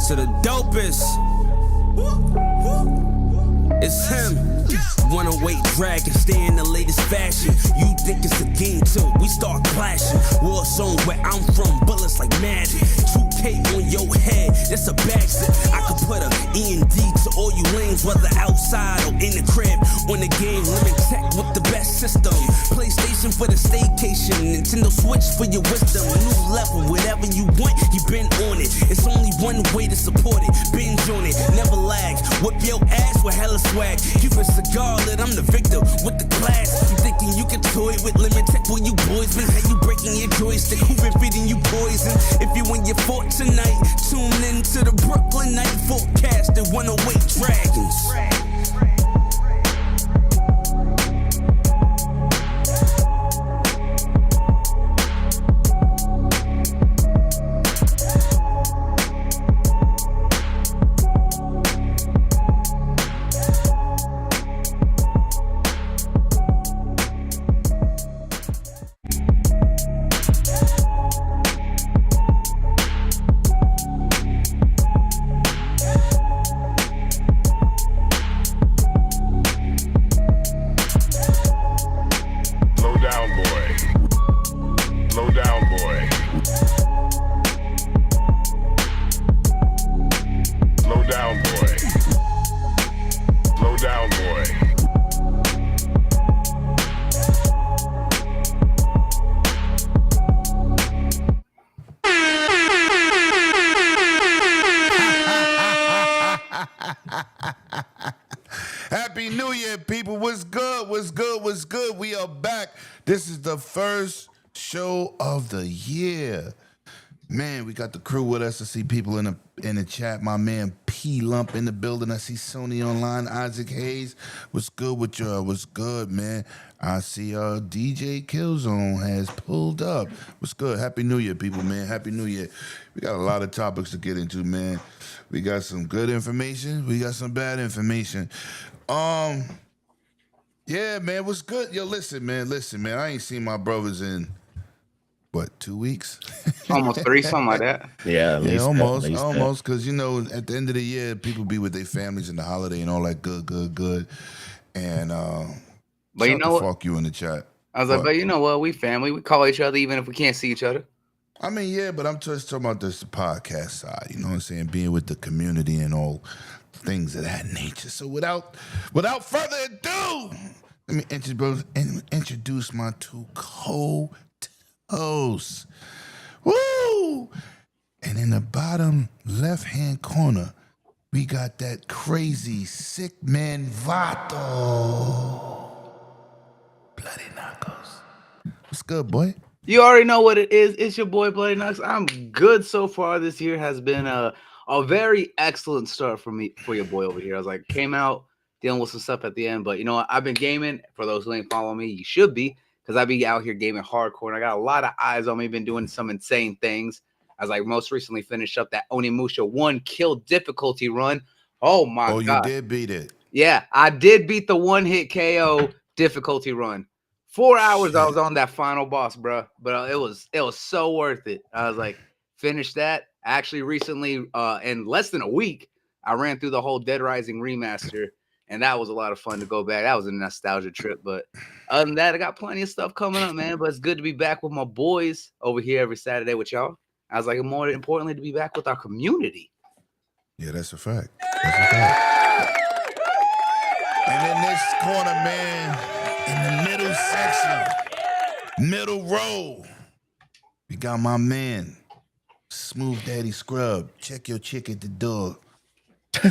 So the dopest, it's him. 108 dragon, stay in the latest fashion. You think it's a game till we start clashing. War zone where I'm from, bullets like magic. 2K on your head, that's a backslip. I could put a E&D to all you lanes, whether outside or in the crib. On the game, limit tech with the best system. PlayStation for the staycation, Nintendo Switch for your wisdom. New level, whatever you want, you been on it. It's only one way to support it, binge on it, never lag. Whip your ass with hella swag. Keep a cigar lit, I'm the victor with the class. You thinking you can toy with limit tech when you boys been? How you breaking your joystick? Who been feeding you poison? If you win your fort tonight, tune in to the Brooklyn Night Forecast at 108 Dragons. Happy New Year, people. What's good? What's good? What's good? We are back. This is the first show of the year. Man, we got the crew with us. I see people in the chat. My man P Lump in the building. I see Sony online. Isaac Hayes. What's good with y'all? What's good, man? I see DJ Killzone has pulled up. What's good? Happy New Year, people, man. Happy New Year. We got a lot of topics to get into, man. We got some good information. We got some bad information. Yeah, man, what's good? Yo, listen, man. I ain't seen my brothers in, what, 2 weeks? Almost 3, something like that. Yeah, almost. Because, at the end of the year, people be with their families and the holiday and all that good. And, but you know what? Fuck you in the chat. I was like, but you know what? We family. We call each other even if we can't see each other. I mean, yeah, but I'm just talking about this podcast side. You know what I'm saying? Being with the community and all things of that nature. So without further ado, let me introduce my two co-hosts. Woo! And in the bottom left-hand corner, we got that crazy sick man Vato. Bloody Knuckles. What's good, boy? You already know what it is. It's your boy Bloody Knuckles. I'm good so far. This year has been a very excellent start for your boy over here. I was like, came out dealing with some stuff at the end, but you know what? I've been gaming. For those who ain't following me, you should be, because I be out here gaming hardcore. And I got a lot of eyes on me. Been doing some insane things. I was like, most recently finished up that Onimusha 1 kill difficulty run. Oh my god! Oh, you did beat it. Yeah, I did beat the 1-hit KO difficulty run. 4 hours I was on that final boss, bro. But it was so worth it. I was like, finished that. Actually, recently, in less than a week, I ran through the whole Dead Rising remaster, and that was a lot of fun to go back. That was a nostalgia trip. But other than that, I got plenty of stuff coming up, man. But it's good to be back with my boys over here every Saturday with y'all. I was like, more importantly, to be back with our community. Yeah, that's a fact. And in this corner, man, in the middle section, middle row, we got my man, Smooth Daddy Scrub. Check your chick at the door.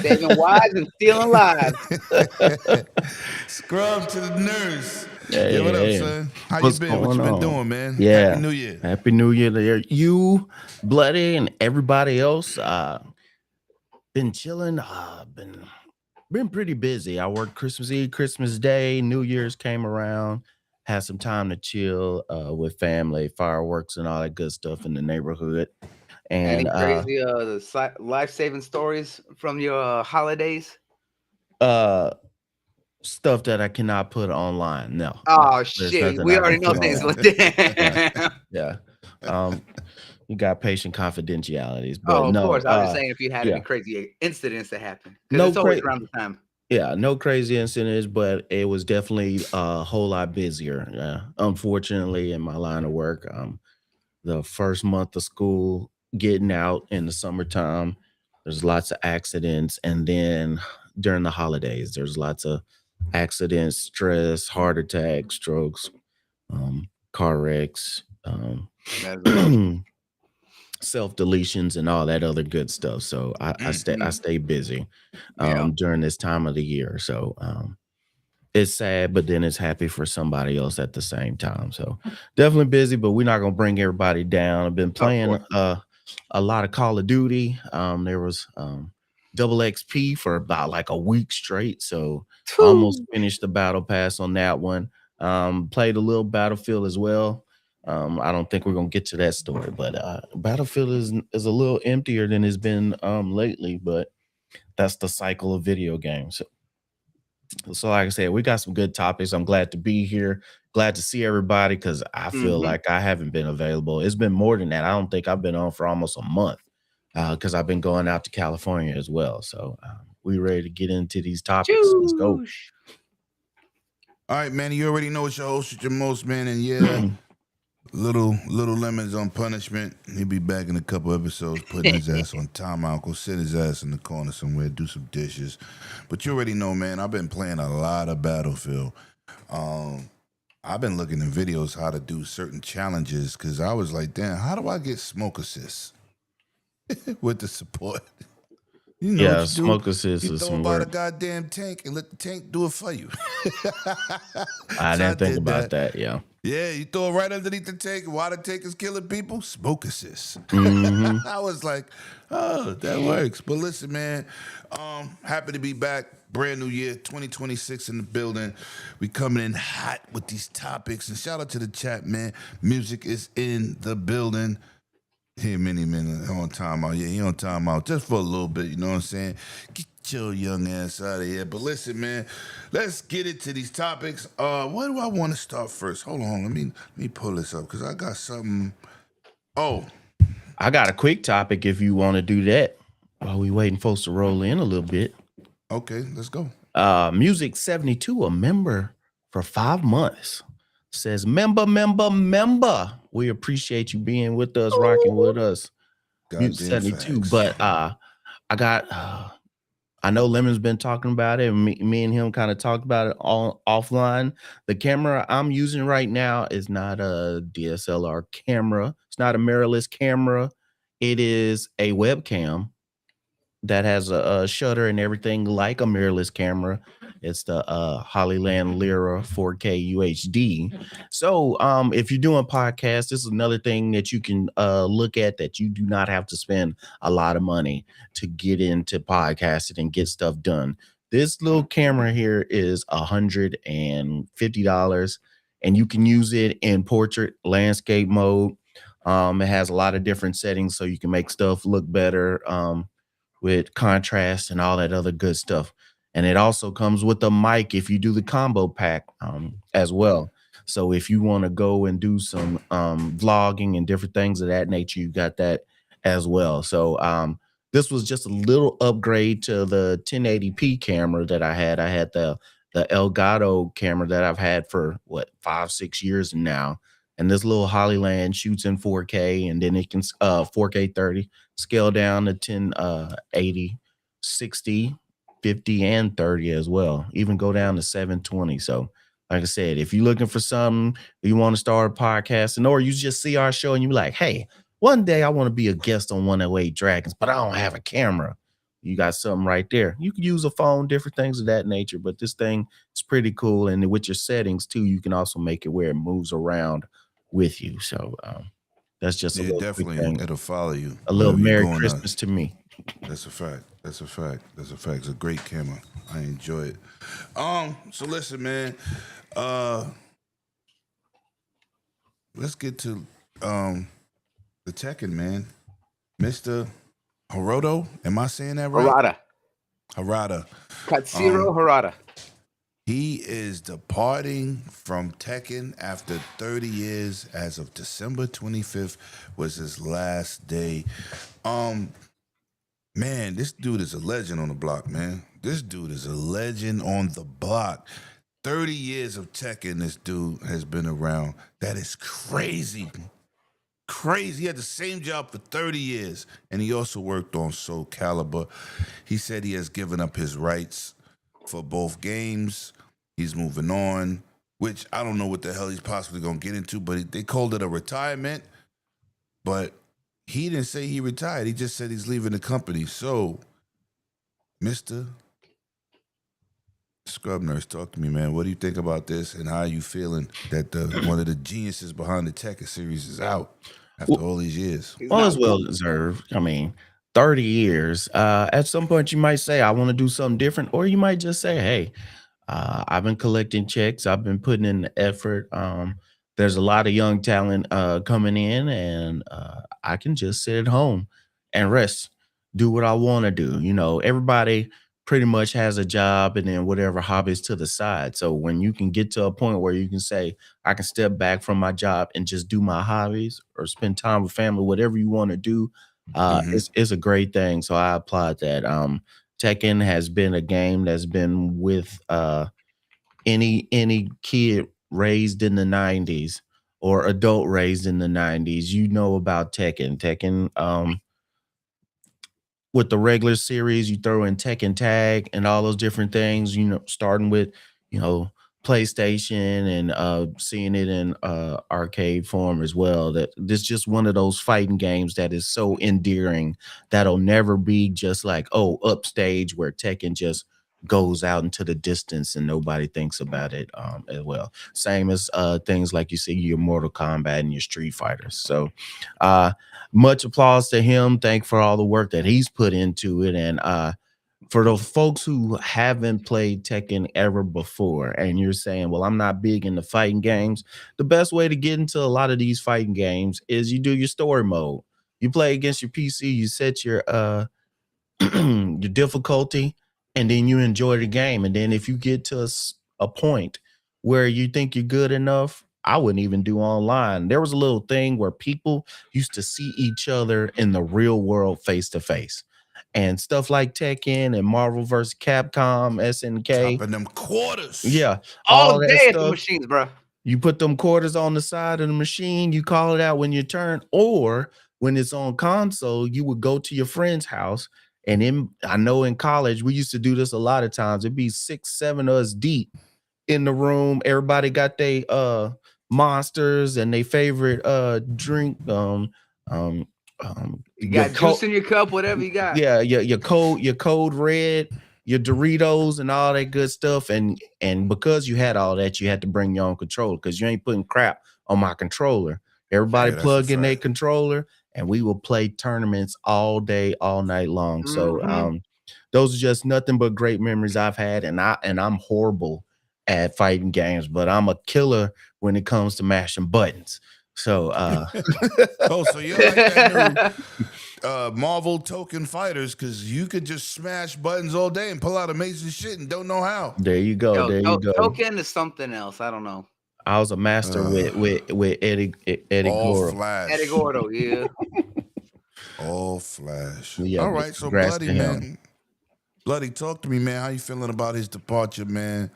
Saving wives and stealing lives. Scrub to the nurse. Hey, what up, son? How you been? What you been doing, man? Yeah. Happy New Year. Happy New Year to you, Bloody, and everybody else. Been chilling. Been pretty busy. I worked Christmas Eve, Christmas Day, New Year's came around. Had some time to chill with family, fireworks, and all that good stuff in the neighborhood. And any crazy life-saving stories from your holidays? Stuff that I cannot put online. No. Oh shit! We already know things like that. Yeah. You got patient confidentialities, but Oh, of no, course. I was just saying if you had any yeah, crazy incidents that happen, because no it's always cra around the time. yeah, no crazy incidents, but it was definitely a whole lot busier. Unfortunately, in my line of work, the first month of school, getting out in the summertime, there's lots of accidents, and then during the holidays, there's lots of accidents, stress, heart attacks, strokes, car wrecks, That's real. self deletions, and all that other good stuff. So I Mhm. stay busy Yeah. during this time of the year. So it's sad, but then it's happy for somebody else at the same time. So definitely busy, but we're not gonna bring everybody down. I've been Of playing course. a lot of Call of Duty. There was double XP for about like a week straight. So I almost Whew. finished the battle pass on that one. Played a little Battlefield as well. I don't think we're gonna get to that story, but Battlefield is a little emptier than it's been lately, but that's the cycle of video games. So, like I said, we got some good topics. I'm glad to be here. Glad to see everybody because I feel Mhm. like I haven't been available. It's been more than that. I don't think I've been on for almost a month because I've been going out to California as well. So, we ready to get into these topics. Let's go. Choosh. All right, man. You already know it's your host, it's your most man, and yeah, little lemons on punishment. He'll be back in a couple episodes, putting his ass on timeout. Go sit his ass in the corner somewhere, do some dishes. But you already know, man. I've been playing a lot of Battlefield. I've been looking in videos how to do certain challenges because I was like, damn, how do I get smoke assist with the support? You know what Yeah, you do? smoke assist You is throw some about a work. goddamn tank and let the tank do it for you. I So I didn't think did about that. that. Yeah. Yeah, you throw it right underneath the tank. While the tank is killing people, smoke assist. Hmm. I was like, oh, that works. But listen, man, happy to be back. Brand new year, 2026 in the building. We coming in hot with these topics. And shout out to the chat, man. Music is in the building. Here, many minutes on timeout. Yeah, he on timeout just for a little bit. You know what I'm saying? Get your young ass out of here. But listen, man, let's get into these topics. Where do I want to start first? Hold on, let me pull this up because I got something. Oh, I got a quick topic if you want to do that while we waiting folks to roll in a little bit. okay, let's go. Music 72, a member for 5 months, says, member. We appreciate you being with us, rocking with us. Music Goddamn 72. facts. But I got I know Lemon's been talking about it, and me and him kind of talked about it all offline. The camera I'm using right now is not a DSLR camera. It's not a mirrorless camera. It is a webcam that has a shutter and everything like a mirrorless camera. It's the Hollyland Lyra 4K UHD. So if you're doing podcasts, this is another thing that you can look at that you do not have to spend a lot of money to get into podcasting and get stuff done. This little camera here is $150, and you can use it in portrait, landscape mode. It has a lot of different settings so you can make stuff look better. With contrast and all that other good stuff. And it also comes with a mic if you do the combo pack as well. So if you want to go and do some vlogging and different things of that nature, you got that as well. So this was just a little upgrade to the 1080p camera that I had. I had the Elgato camera that I've had for what 5-6 years now. And this little Hollyland shoots in 4K, and then it can 4K 30 scale down to 1080, 60, 50, and 30 as well. Even go down to 720. So, like I said, if you're looking for something, you want to start a podcast, or you just see our show and you're like, hey, one day I want to be a guest on 108 Dragons, but I don't have a camera. You got something right there. You can use a phone, different things of that nature, but this thing is pretty cool. And with your settings too, you can also make it where it moves around with you. So that's just a Yeah, little quick definitely, thing. it'll follow you A little wherever you're Merry going. Christmas to me. That's a fact. That's a fact. That's a fact. It's a great camera. I enjoy it. So listen, man. Let's get to the Tekken, man. Mr. Hiroto. Am I saying that right? Harada. Harada. Katsuro Harada. He is departing from Tekken after 30 years. As of December 25th was his last day. Um, Man, this dude is a legend on the block, man. This dude is a legend on the block. 30 years of Tekken this dude has been around. That is crazy. Crazy. He had the same job for 30 years. And he also worked on Soul Calibur. He said he has given up his rights for both games. He's moving on, which I don't know what the hell he's possibly going to get into, but they called it a retirement. But he didn't say he retired. He just said he's leaving the company. So, Mr. Scrub Nurse, talk to me, man. What do you think about this, and how are you feeling that one of the geniuses behind the Tekken series is out after all these years? Well, it's well deserved. I mean, 30 years. At some point, you might say, I want to do something different, or you might just say, hey, I've been collecting checks. I've been putting in the effort. There's a lot of young talent coming in, and I can just sit at home and rest, do what I want to do. You know, everybody pretty much has a job and then whatever hobbies to the side. So when you can get to a point where you can say, I can step back from my job and just do my hobbies or spend time with family, whatever you want to do, it's a great thing. So I applaud that. Tekken has been a game that's been with any kid raised in the 90s or adult raised in the 90s. You know about Tekken. With the regular series, you throw in Tekken Tag and all those different things, you know, starting with, you know, PlayStation and seeing it in arcade form as well. That this is just one of those fighting games that is so endearing that'll never be just like, oh, upstage where Tekken just goes out into the distance and nobody thinks about it as well. Same as things like you see your Mortal Kombat and your Street Fighters. So much applause to him. Thank for all the work that he's put into it. And for the folks who haven't played Tekken ever before, and you're saying, well, I'm not big into fighting games, the best way to get into a lot of these fighting games is you do your story mode. You play against your PC, you set your your difficulty, and then you enjoy the game. And then if you get to a point where you think you're good enough, I wouldn't even do online. There was a little thing where people used to see each other in the real world face to face. And stuff like Tekken and Marvel vs. Capcom, SNK. Chopping them quarters. Yeah. All that day at the stuff. machines, bro. You put them quarters on the side of the machine, you call it out when you turn, or when it's on console, you would go to your friend's house. And I know in college, we used to do this a lot of times. It'd be 6, 7 of us deep in the room. Everybody got their monsters and their favorite drink. You got juice in your cup, whatever you got. Yeah, your code red, your Doritos and all that good stuff. And because you had all that, you had to bring your own controller because you ain't putting crap on my controller. Everybody plug in their controller, and we will play tournaments all day, all night long. So those are just nothing but great memories I've had. And I'm horrible at fighting games, but I'm a killer when it comes to mashing buttons. So so you're like that new Marvel token fighters, because you could just smash buttons all day and pull out amazing shit and don't know how. There you go. There you go. Token is something else. I don't know. I was a master with Eddie Gordo. Flash. Eddie Gordo, yeah. All Flash. Yeah, all right, so Bloody, man. Bloody, talk to me, man. How you feeling about his departure, man?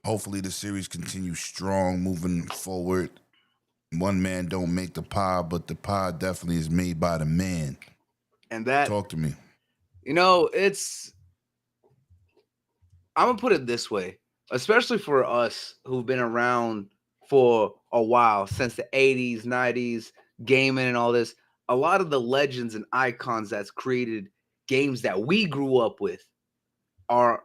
Hopefully the series continues strong moving forward. One man don't make the pie, but the pie definitely is made by the man. And that, talk to me. You know, I'm gonna put it this way, especially for us who've been around for a while, since the 80s, 90s, gaming and all this. A lot of the legends and icons that's created games that we grew up with are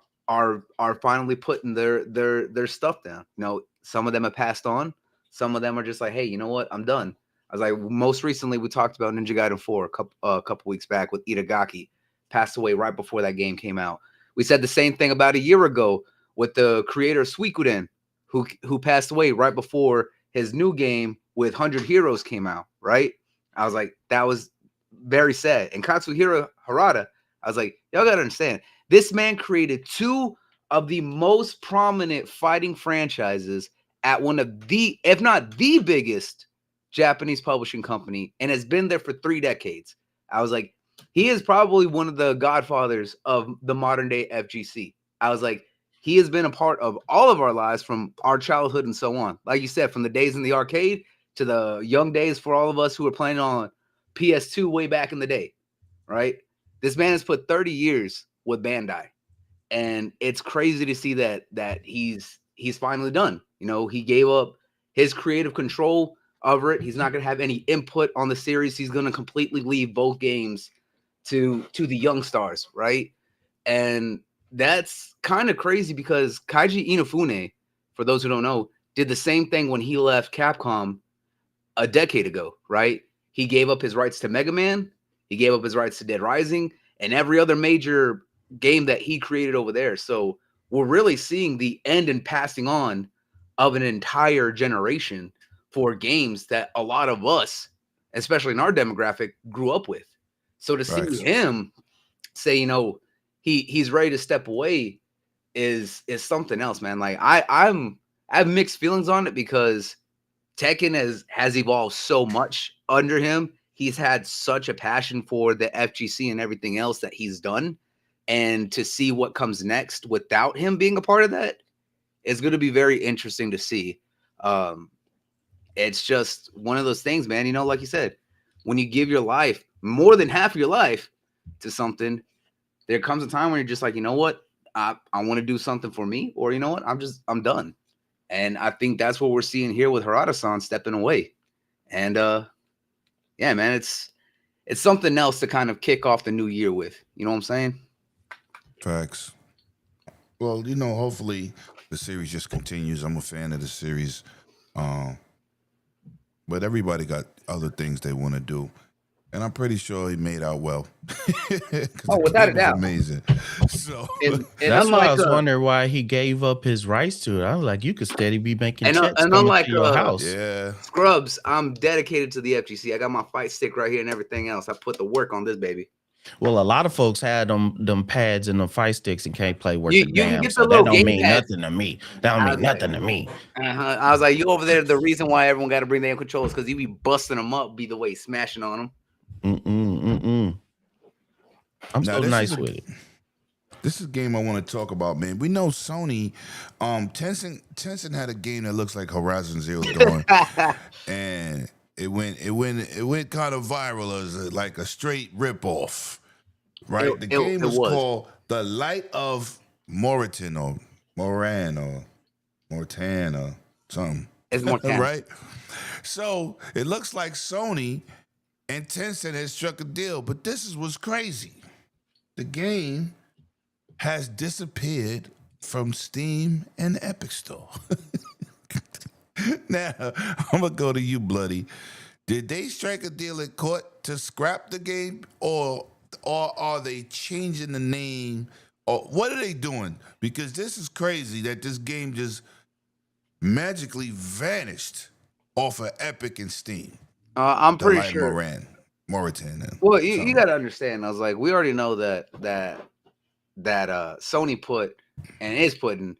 finally putting their stuff down. You know, some of them have passed on. Some of them are just like, hey, you know what? I'm done. I was like, most recently we talked about Ninja Gaiden 4 a couple weeks back with Itagaki, passed away right before that game came out. We said the same thing about a year ago with the creator Suikoden, who passed away right before his new game with 100 Heroes came out, right? I was like, that was very sad. And Katsuhiro Harada, I was like, y'all gotta understand, this man created 2 of the most prominent fighting franchises at one of the, if not the biggest Japanese publishing company, and has been there for 3 decades. I was like, he is probably one of the godfathers of the modern day FGC. I was like, he has been a part of all of our lives from our childhood and so on. Like you said, from the days in the arcade to the young days for all of us who were playing on PS2 way back in the day, right? This man has put 30 years with Bandai. And it's crazy to see that he's finally done. You know, he gave up his creative control over it. He's not going to have any input on the series. He's going to completely leave both games to the young stars, right? And that's kind of crazy because Kaiji Inafune, for those who don't know, did the same thing when he left Capcom a decade ago, right? He gave up his rights to Mega Man. He gave up his rights to Dead Rising and every other major game that he created over there. So we're really seeing the end and passing on of an entire generation for games that a lot of us, especially in our demographic, grew up with. So to see him say, you know, he's ready to step away is something else, man. Like I have mixed feelings on it because Tekken has evolved so much under him. He's had such a passion for the FGC and everything else that he's done. And to see what comes next without him being a part of that is going to be very interesting to see. It's just one of those things, man. You know, like you said, when you give your life, more than half of your life to something, there comes a time when you're just like, you know what? I want to do something for me, or you know what? I'm done. And I think that's what we're seeing here with Harada-san stepping away. And yeah, man, it's something else to kind of kick off the new year with. You know what I'm saying? Facts. Well, you know, hopefully the series just continues. I'm a fan of the series. But everybody got other things they want to do. And I'm pretty sure he made out well. Oh, without a doubt. Amazing. So and that's why I was wondering why he gave up his rights to it. I was like, you could steady be making checks and coming unlike to your house. Yeah. Scrubs, I'm dedicated to the FGC. I got my fight stick right here and everything else. I put the work on this baby. Well, a lot of folks had them pads and them fight sticks and can't play worth You a can damn. get So the that little don't game mean pads. nothing to me. That don't mean nothing to me. I was like, you over there, the reason why everyone got to bring their own controllers because you be busting them up, be the way smashing on them. I'm so nice with it. This is a game I want to talk about, man. We know Sony, Tencent had a game that looks like Horizon Zero Dawn, and it went kind of viral as like a straight ripoff, right? The game was called The Light of Moritan or Moran or Mortan or something. It's Mortan, right? So it looks like Sony and Tencent has struck a deal, but this is what's crazy. The game has disappeared from Steam and Epic Store. Now, I'm going to go to you, Bloody. Did they strike a deal in court to scrap the game, or are they changing the name? Or what are they doing? Because this is crazy that this game just magically vanished off of Epic and Steam. I'm pretty sure. Moritan. Well, you got to understand. I was like, we already know that Sony put and is putting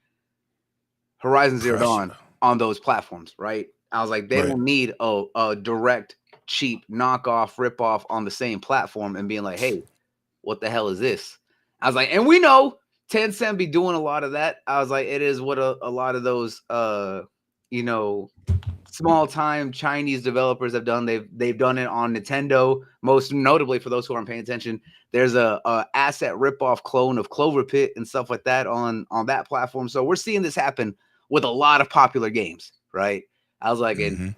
Horizon Zero Dawn on those platforms, right? I was like, they don't need a direct, cheap knockoff, ripoff on the same platform and being like, hey, what the hell is this? I was like, and we know Tencent be doing a lot of that. I was like, it is what a lot of those, small time Chinese developers have done. They've done it on Nintendo, most notably for those who aren't paying attention. There's a asset ripoff clone of Clover Pit and stuff like that on that platform. So we're seeing this happen with a lot of popular games, right? I was like, in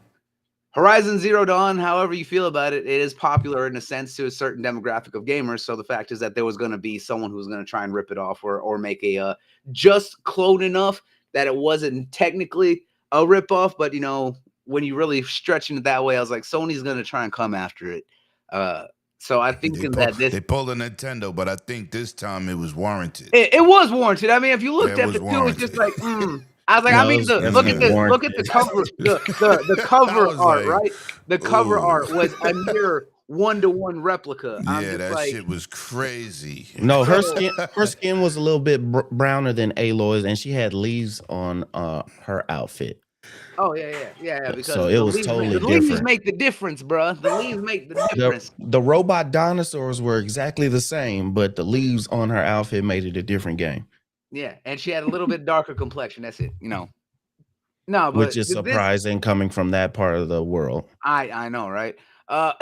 Horizon Zero Dawn, however you feel about it, it is popular in a sense to a certain demographic of gamers. So the fact is that there was going to be someone who was going to try and rip it off or make a just clone enough that it wasn't technically a ripoff, but you know, when you really stretching it that way, I was like, Sony's going to try and come after it. So I think they pulled a Nintendo, but I think this time it was warranted. It was warranted. I mean, if you looked at the two, it's just like, I was like, look at the cover, the cover art, right? The cover art was a mere 1-to-1 replica. I'm Yeah, just that like, shit was crazy. No, her So- skin was a little bit browner than Aloy's, and she had leaves on her outfit. oh yeah. Because So it was totally the leaves different. make the difference, bro. The leaves make the difference. The robot dinosaurs were exactly the same, but the leaves on her outfit made it a different game, Yeah, and she had a little bit darker complexion. That's it. No, but which is this surprising coming from that part of the world. I know, right? But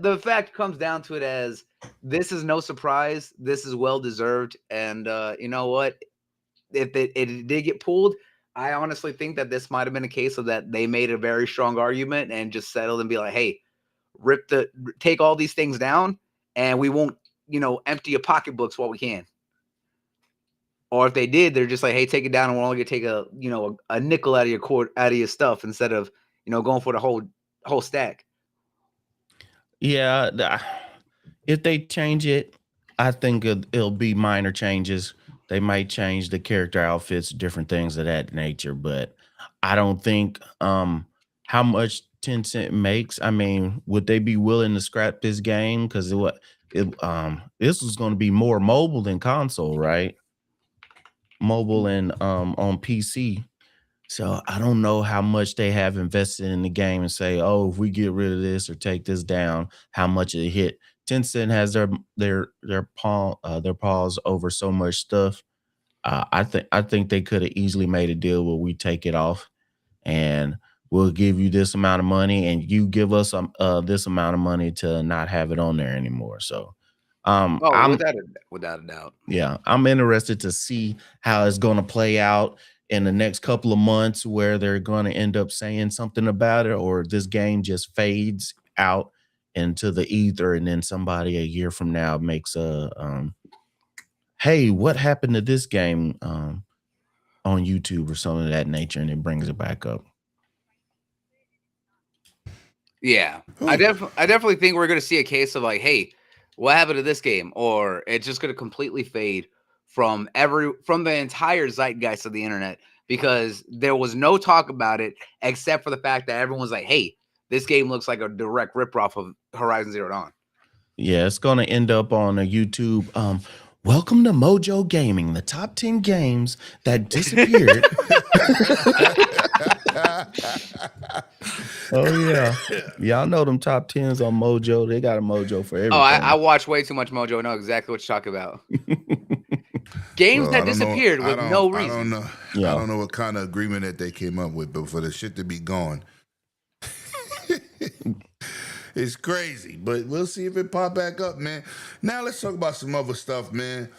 the fact comes down to it as this is no surprise. This is well deserved, and you know what? If it did get pulled, I honestly think that this might have been a case of that they made a very strong argument and just settled and be like, hey, take all these things down, and we won't, empty your pocketbooks while we can. Or if they did, they're just like, hey, take it down, and we're only gonna take a nickel out of your stuff instead of going for the whole stack. Yeah, if they change it, I think it'll be minor changes. They might change the character outfits, different things of that nature, but I don't think how much Tencent makes. I mean, would they be willing to scrap this game? Because this was going to be more mobile than console, right? Mobile and on PC. So I don't know how much they have invested in the game and say, oh, if we get rid of this or take this down, how much it hit. Tencent has their paws over so much stuff. I think they could have easily made a deal where we take it off and we'll give you this amount of money and you give us this amount of money to not have it on there anymore. So Without a doubt. yeah, I'm interested to see how it's going to play out in the next couple of months, where they're going to end up saying something about it, or this game just fades out into the ether, and then somebody a year from now makes a hey, what happened to this game on YouTube or something of that nature, and it brings it back up. Yeah, I definitely think we're gonna see a case of like, hey, what happened to this game, or it's just gonna completely fade from the entire zeitgeist of the internet, because there was no talk about it except for the fact that everyone was like, hey, this game looks like a direct ripoff of Horizon Zero Dawn. Yeah, it's going to end up on a YouTube. Welcome to Mojo Gaming, the top 10 games that disappeared. Oh yeah, y'all know them top 10s on Mojo. They got a Mojo for everything. Oh, I watch way too much Mojo. I know exactly what you're talking about. Games that disappeared with no reason. I don't know. Yeah. I don't know what kind of agreement that they came up with, but for the shit to be gone, it's crazy. But we'll see if it pop back up, man. Now let's talk about some other stuff, man.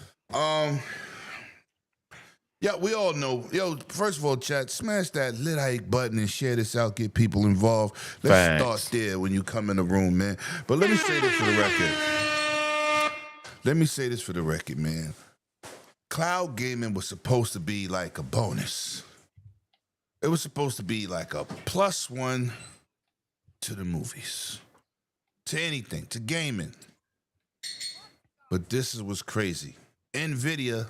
Yeah, we all know. Yo, first of all, chat, smash that like button and share this out. Get people involved. Let's start there when you come in the room, man. But let me say this for the record. Man. Cloud gaming was supposed to be like a bonus. It was supposed to be like a +1 to the movies, to anything, to gaming. But this is what's crazy. NVIDIA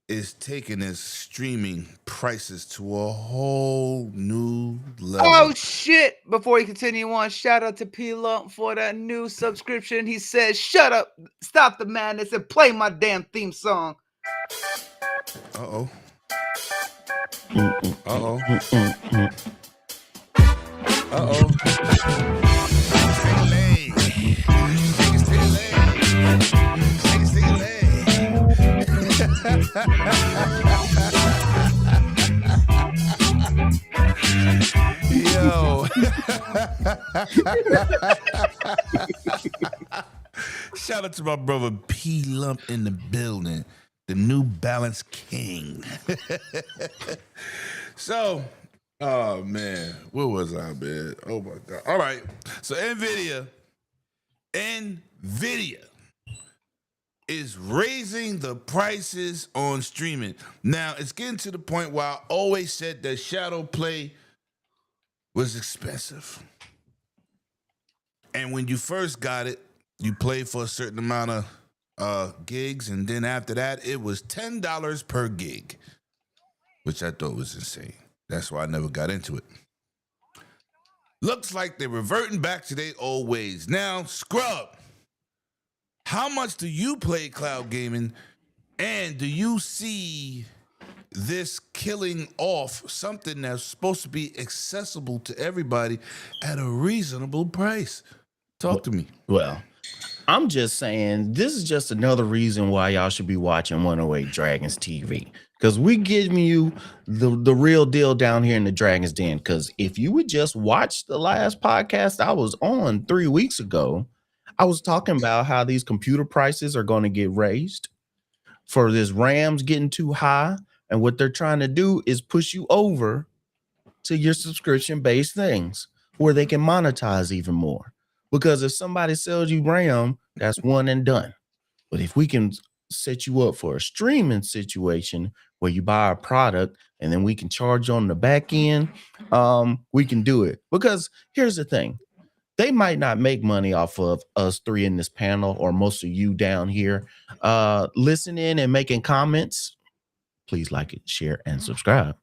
is taking its streaming prices to a whole new level. Oh shit! Before you continue on, shout out to P Lump for that new subscription. He says, "Shut up, stop the madness, and play my damn theme song." Uh-oh. Yo. Shout out to my brother P Lump in the building. The New Balance King. So, oh man, where was I, man? Oh my God. All right. So NVIDIA is raising the prices on streaming. Now, it's getting to the point where I always said that Shadow Play was expensive. And when you first got it, you played for a certain amount of gigs, and then after that, it was $10 per gig, which I thought was insane. That's why I never got into it. Looks like they're reverting back to their old ways. Now, Scrub, how much do you play cloud gaming? And do you see this killing off something that's supposed to be accessible to everybody at a reasonable price? Talk to me. Well, I'm just saying this is just another reason why y'all should be watching 108 Dragons TV. Because we giving you the real deal down here in the Dragon's Den. Because if you would just watch the last podcast I was on 3 weeks ago, I was talking about how these computer prices are going to get raised for this RAMs getting too high. And what they're trying to do is push you over to your subscription-based things where they can monetize even more. Because if somebody sells you RAM, that's one and done. But if we can set you up for a streaming situation where you buy a product and then we can charge on the back end, we can do it. Because here's the thing. They might not make money off of us three in this panel or most of you down here listening and making comments. Please like it, share, and subscribe.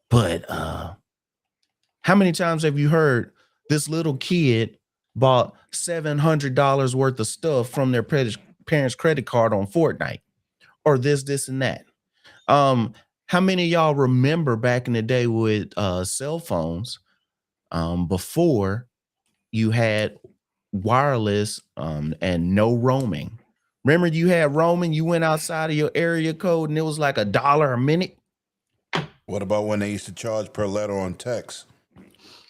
But how many times have you heard this little kid bought $700 worth of stuff from their parents' credit card on Fortnite or this, and that? How many of y'all remember back in the day with cell phones before you had wireless and no roaming? Remember you had roaming, you went outside of your area code and it was like $1 a minute? What about when they used to charge per letter on text?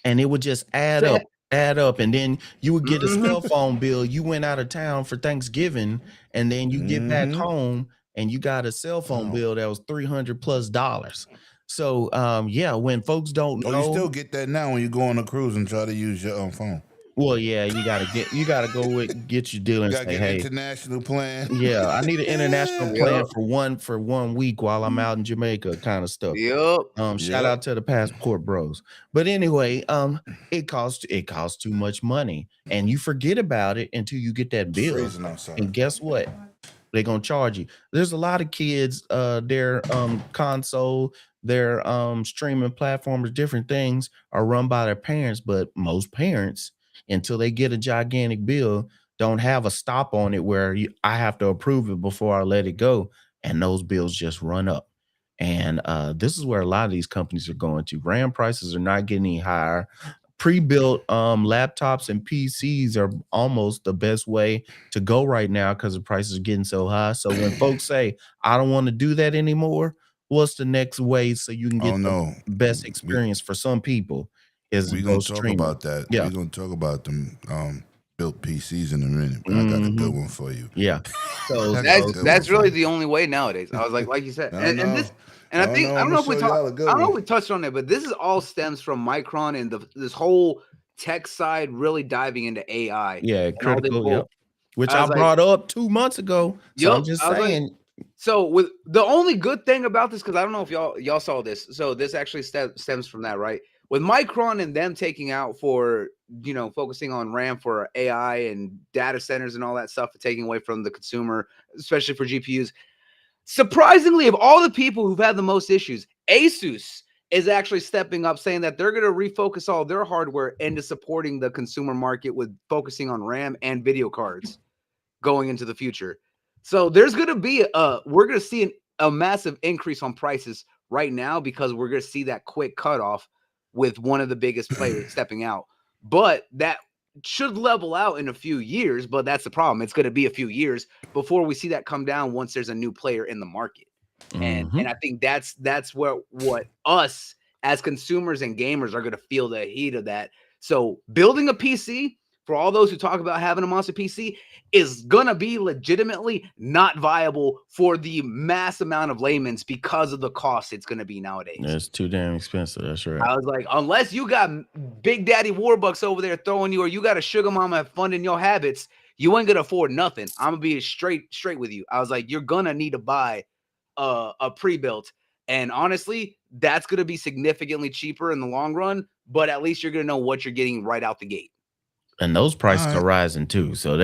And it would just add up, and then you would get a cell phone bill. You went out of town for Thanksgiving, and then you get back home and you got a cell phone bill that was $300+. So yeah, when folks don't know, you still get that now when you go on a cruise and try to use your own phone. Well, yeah, you gotta go with get your deal and say, hey, international plan. Yeah, I need an international plan for one week while I'm out in Jamaica, kind of stuff. Shout out to the passport bros. But anyway, it costs too much money, and you forget about it until you get that bill. And guess what? They're gonna charge you. There's a lot of kids, their console, their streaming platforms, different things are run by their parents, but most parents, until they get a gigantic bill, don't have a stop on it where I have to approve it before I let it go. And those bills just run up. And this is where a lot of these companies are going to. RAM prices are not getting any higher. Pre-built laptops and PCs are almost the best way to go right now because the prices are getting so high. So when folks say, I don't want to do that anymore, what's the next way so you can get the best experience for some people? We're going to talk about that. Yeah. We're going to talk about them built PCs in a minute, but I got a good one for you. Yeah. So that's really the only way nowadays. I was like you said, I don't know if we touched on it, but this is all stems from Micron and this whole tech side really diving into AI. Yeah, critical. Yep. Which I brought up 2 months ago. So I'm just saying. So with the only good thing about this, because I don't know if y'all saw this. So this actually stems from that, right? With Micron and them taking out for, focusing on RAM for AI and data centers and all that stuff, taking away from the consumer, especially for GPUs. Surprisingly, of all the people who've had the most issues, Asus is actually stepping up, saying that they're going to refocus all their hardware into supporting the consumer market with focusing on RAM and video cards going into the future. So there's going to be we're going to see a massive increase on prices right now because we're going to see that quick cutoff with one of the biggest players stepping out. But that should level out in a few years, but that's the problem. It's going to be a few years before we see that come down once there's a new player in the market. And I think that's where what us as consumers and gamers are going to feel the heat of that. So building a PC, for all those who talk about having a monster PC, is going to be legitimately not viable for the mass amount of layman's because of the cost it's going to be nowadays. It's too damn expensive. That's right. I was like, unless you got Big Daddy Warbucks over there throwing you, or you got a sugar mama funding your habits, you ain't going to afford nothing. I'm going to be straight with you. I was like, you're going to need to buy a pre-built. And honestly, that's going to be significantly cheaper in the long run, but at least you're going to know what you're getting right out the gate. And those prices All right. are rising too. So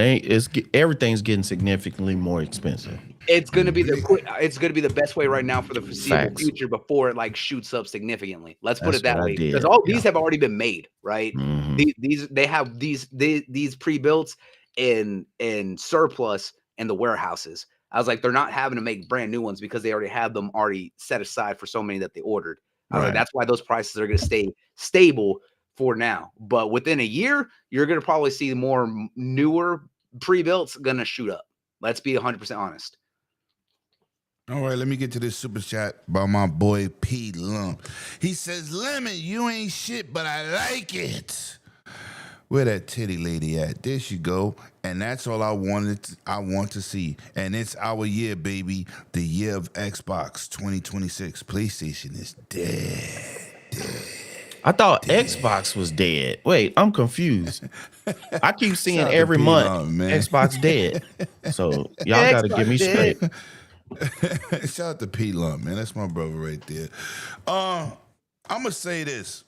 everything's getting significantly more expensive. It's gonna be the best way right now for the foreseeable Facts. future before it like shoots up significantly. Let's put That's it that what I way. Because did. all these have already been made, right? Mhm. They have these pre-built in surplus in the warehouses. I was like, they're not having to make brand new ones because they already have them already set aside for so many that they ordered. I was like, Right. that's why those prices are gonna stay stable for now. But within a year, you're gonna probably see more newer pre-builts gonna shoot up. Let's be 100% honest. All right, let me get to this super chat by my boy P Lump. He says, Lemon, you ain't shit, but I like it. Where that titty lady at? There she go. And that's all I want to see. And it's our year, baby. The year of Xbox 2026. PlayStation is dead. I thought Xbox was dead. Wait, I'm confused. I keep seeing Shout out to every P month Lump, man. Xbox dead. So y'all got to give me Xbox dead. straight. Shout out to P Lump, man. That's my brother right there. I'm gonna say this.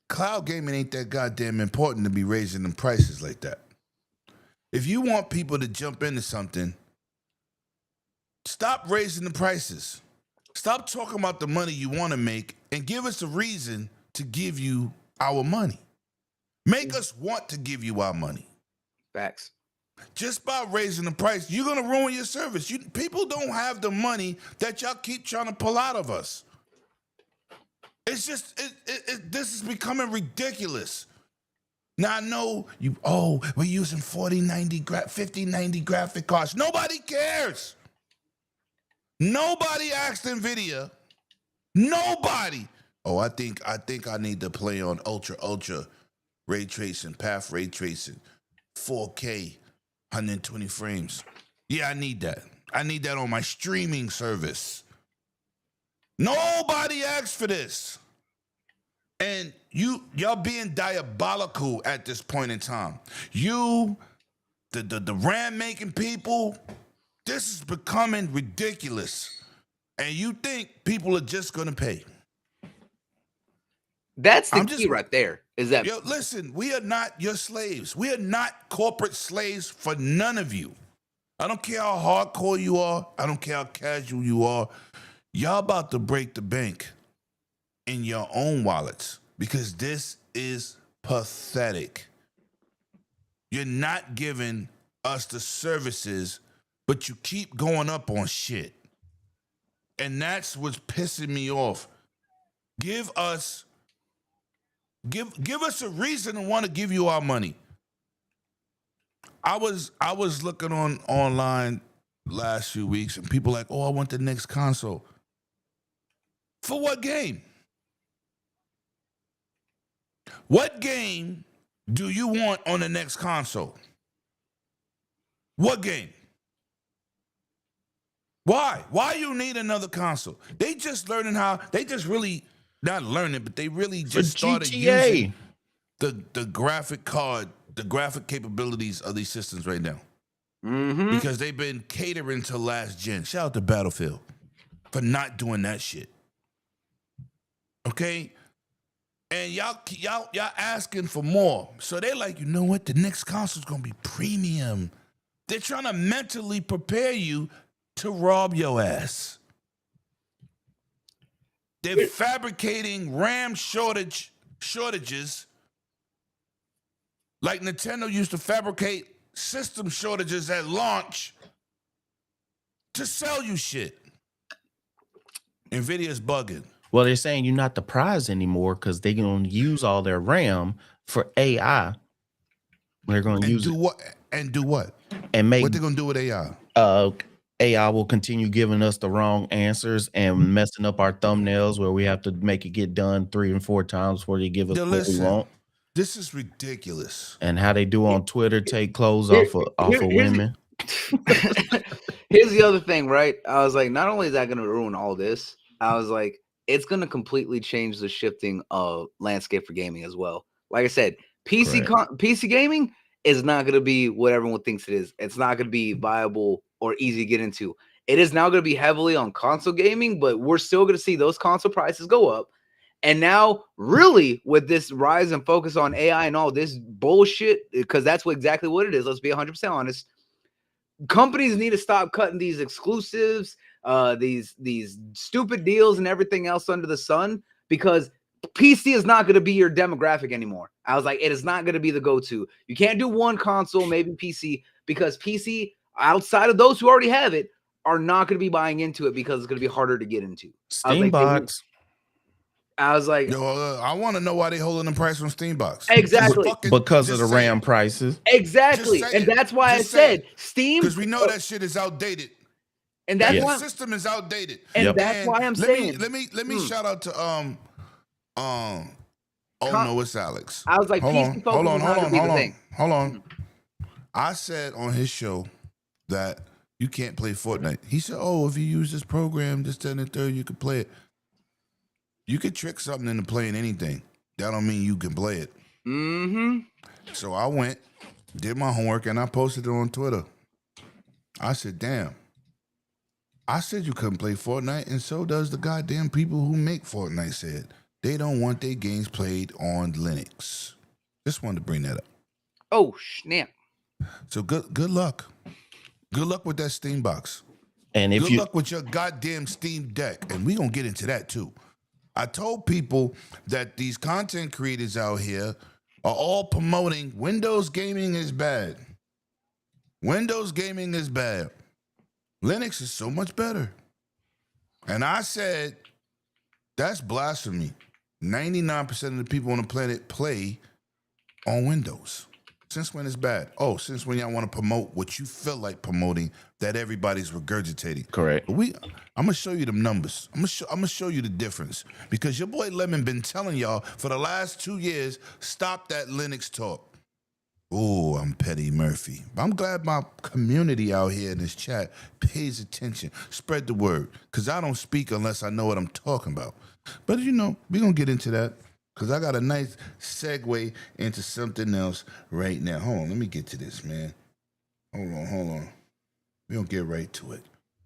Cloud gaming ain't that goddamn important to be raising them prices like that. If you want people to jump into something, stop raising the prices. Stop talking about the money you want to make and give us a reason to give you our money. Make us want to give you our money. Facts. Just by raising the price, you're gonna ruin your service. People don't have the money that y'all keep trying to pull out of us. It's just this is becoming ridiculous. Now I know we're using 5090 graphic cards. Nobody cares. Nobody asked NVIDIA. Nobody. Oh, I think I need to play on ultra ray tracing, path ray tracing, 4K. 120 frames. Yeah, I need that. I need that on my streaming service. Nobody asked for this. And y'all being diabolical at this point in time. The RAM making people, this is becoming ridiculous. And you think people are just gonna pay. That's the key right there. Is that Yo, listen, we are not your slaves. We are not corporate slaves for none of you. I don't care how hardcore you are. I don't care how casual you are. Y'all about to break the bank in your own wallets because this is pathetic. You're not giving us the services, but you keep going up on shit. And that's what's pissing me off. Give us a reason to want to give you our money. I was looking online last few weeks and people like, I want the next console. For what game? What game do you want on the next console? What game? Why? Why you need another console? They just really not learning, but they really just started using the graphic card, the graphic capabilities of these systems right now. Mm-hmm. Because they've been catering to last gen. Shout out to Battlefield for not doing that shit. Okay? And y'all asking for more. So they like, you know what? The next console's gonna be premium. They're trying to mentally prepare you to rob your ass. They're fabricating RAM shortages like Nintendo used to fabricate system shortages at launch to sell you shit. NVIDIA's bugging. Well, they're saying you're not the prize anymore because they're going to use all their RAM for AI. They're going to use do what? And do what? And make what they're going to do with AI? AI will continue giving us the wrong answers and messing up our thumbnails where we have to make it get done 3 and 4 times before they give us what we want. This is ridiculous. And how they do on Twitter, take clothes off of women. Here's the other thing, right? I was like, not only is that going to ruin all this, I was like, it's going to completely change the shifting of landscape for gaming as well. Like I said, PC gaming is not going to be what everyone thinks it is. It's not going to be viable or easy to get into. It is now going to be heavily on console gaming, but we're still going to see those console prices go up. And now, really, with this rise and focus on AI and all this bullshit, because that's exactly what it is. Let's be 100% honest. Companies need to stop cutting these exclusives, these stupid deals and everything else under the sun, because PC is not going to be your demographic anymore. I was like, it is not going to be the go-to. You can't do one console, maybe PC, because PC, outside of those who already have it, are not going to be buying into it because it's going to be harder to get into. Steambox. I was like, Yo, I want to know why they holding the price on Steambox. Exactly. Because of the just RAM prices. exactly. Just say And it. that's why Just I say said Steam. because we know that shit is outdated. And that's That why, system is outdated. and Yep. that's why I'm saying. Let me shout out to oh no, it's Alex. I was like, PC focus is not gonna be the thing. Hold on. I said on his show that you can't play Fortnite. He said, "Oh, if you use this program, this, that, and the third, you can play it." You could trick something into playing anything. That don't mean you can play it. Mm-hmm. So I went, did my homework, and I posted it on Twitter. I said, "Damn." I said you couldn't play Fortnite, and so does the goddamn people who make Fortnite said. They don't want their games played on Linux. Just wanted to bring that up. Oh snap! So good luck. Good luck with that Steam box. And if Good you luck with your goddamn Steam Deck. And we gonna get into that too. I told people that these content creators out here are all promoting Windows gaming is bad. Windows gaming is bad. Linux is so much better. And I said, that's blasphemy. 99% of the people on the planet play on Windows. Since when it's bad? Oh, since when y'all want to promote what you feel like promoting that everybody's regurgitating. correct. But I'm gonna show you them numbers. I'm gonna show you the difference because your boy Lemon been telling y'all for the last 2 years, stop that Linux talk. Oh, I'm Petty Murphy. But I'm glad my community out here in this chat pays attention. Spread the word, because I don't speak unless I know what I'm talking about. But you know, we're gonna get into that. Because I got a nice segue into something else right now. Hold on, let me get to this, man. Hold on. We're going to get right to it.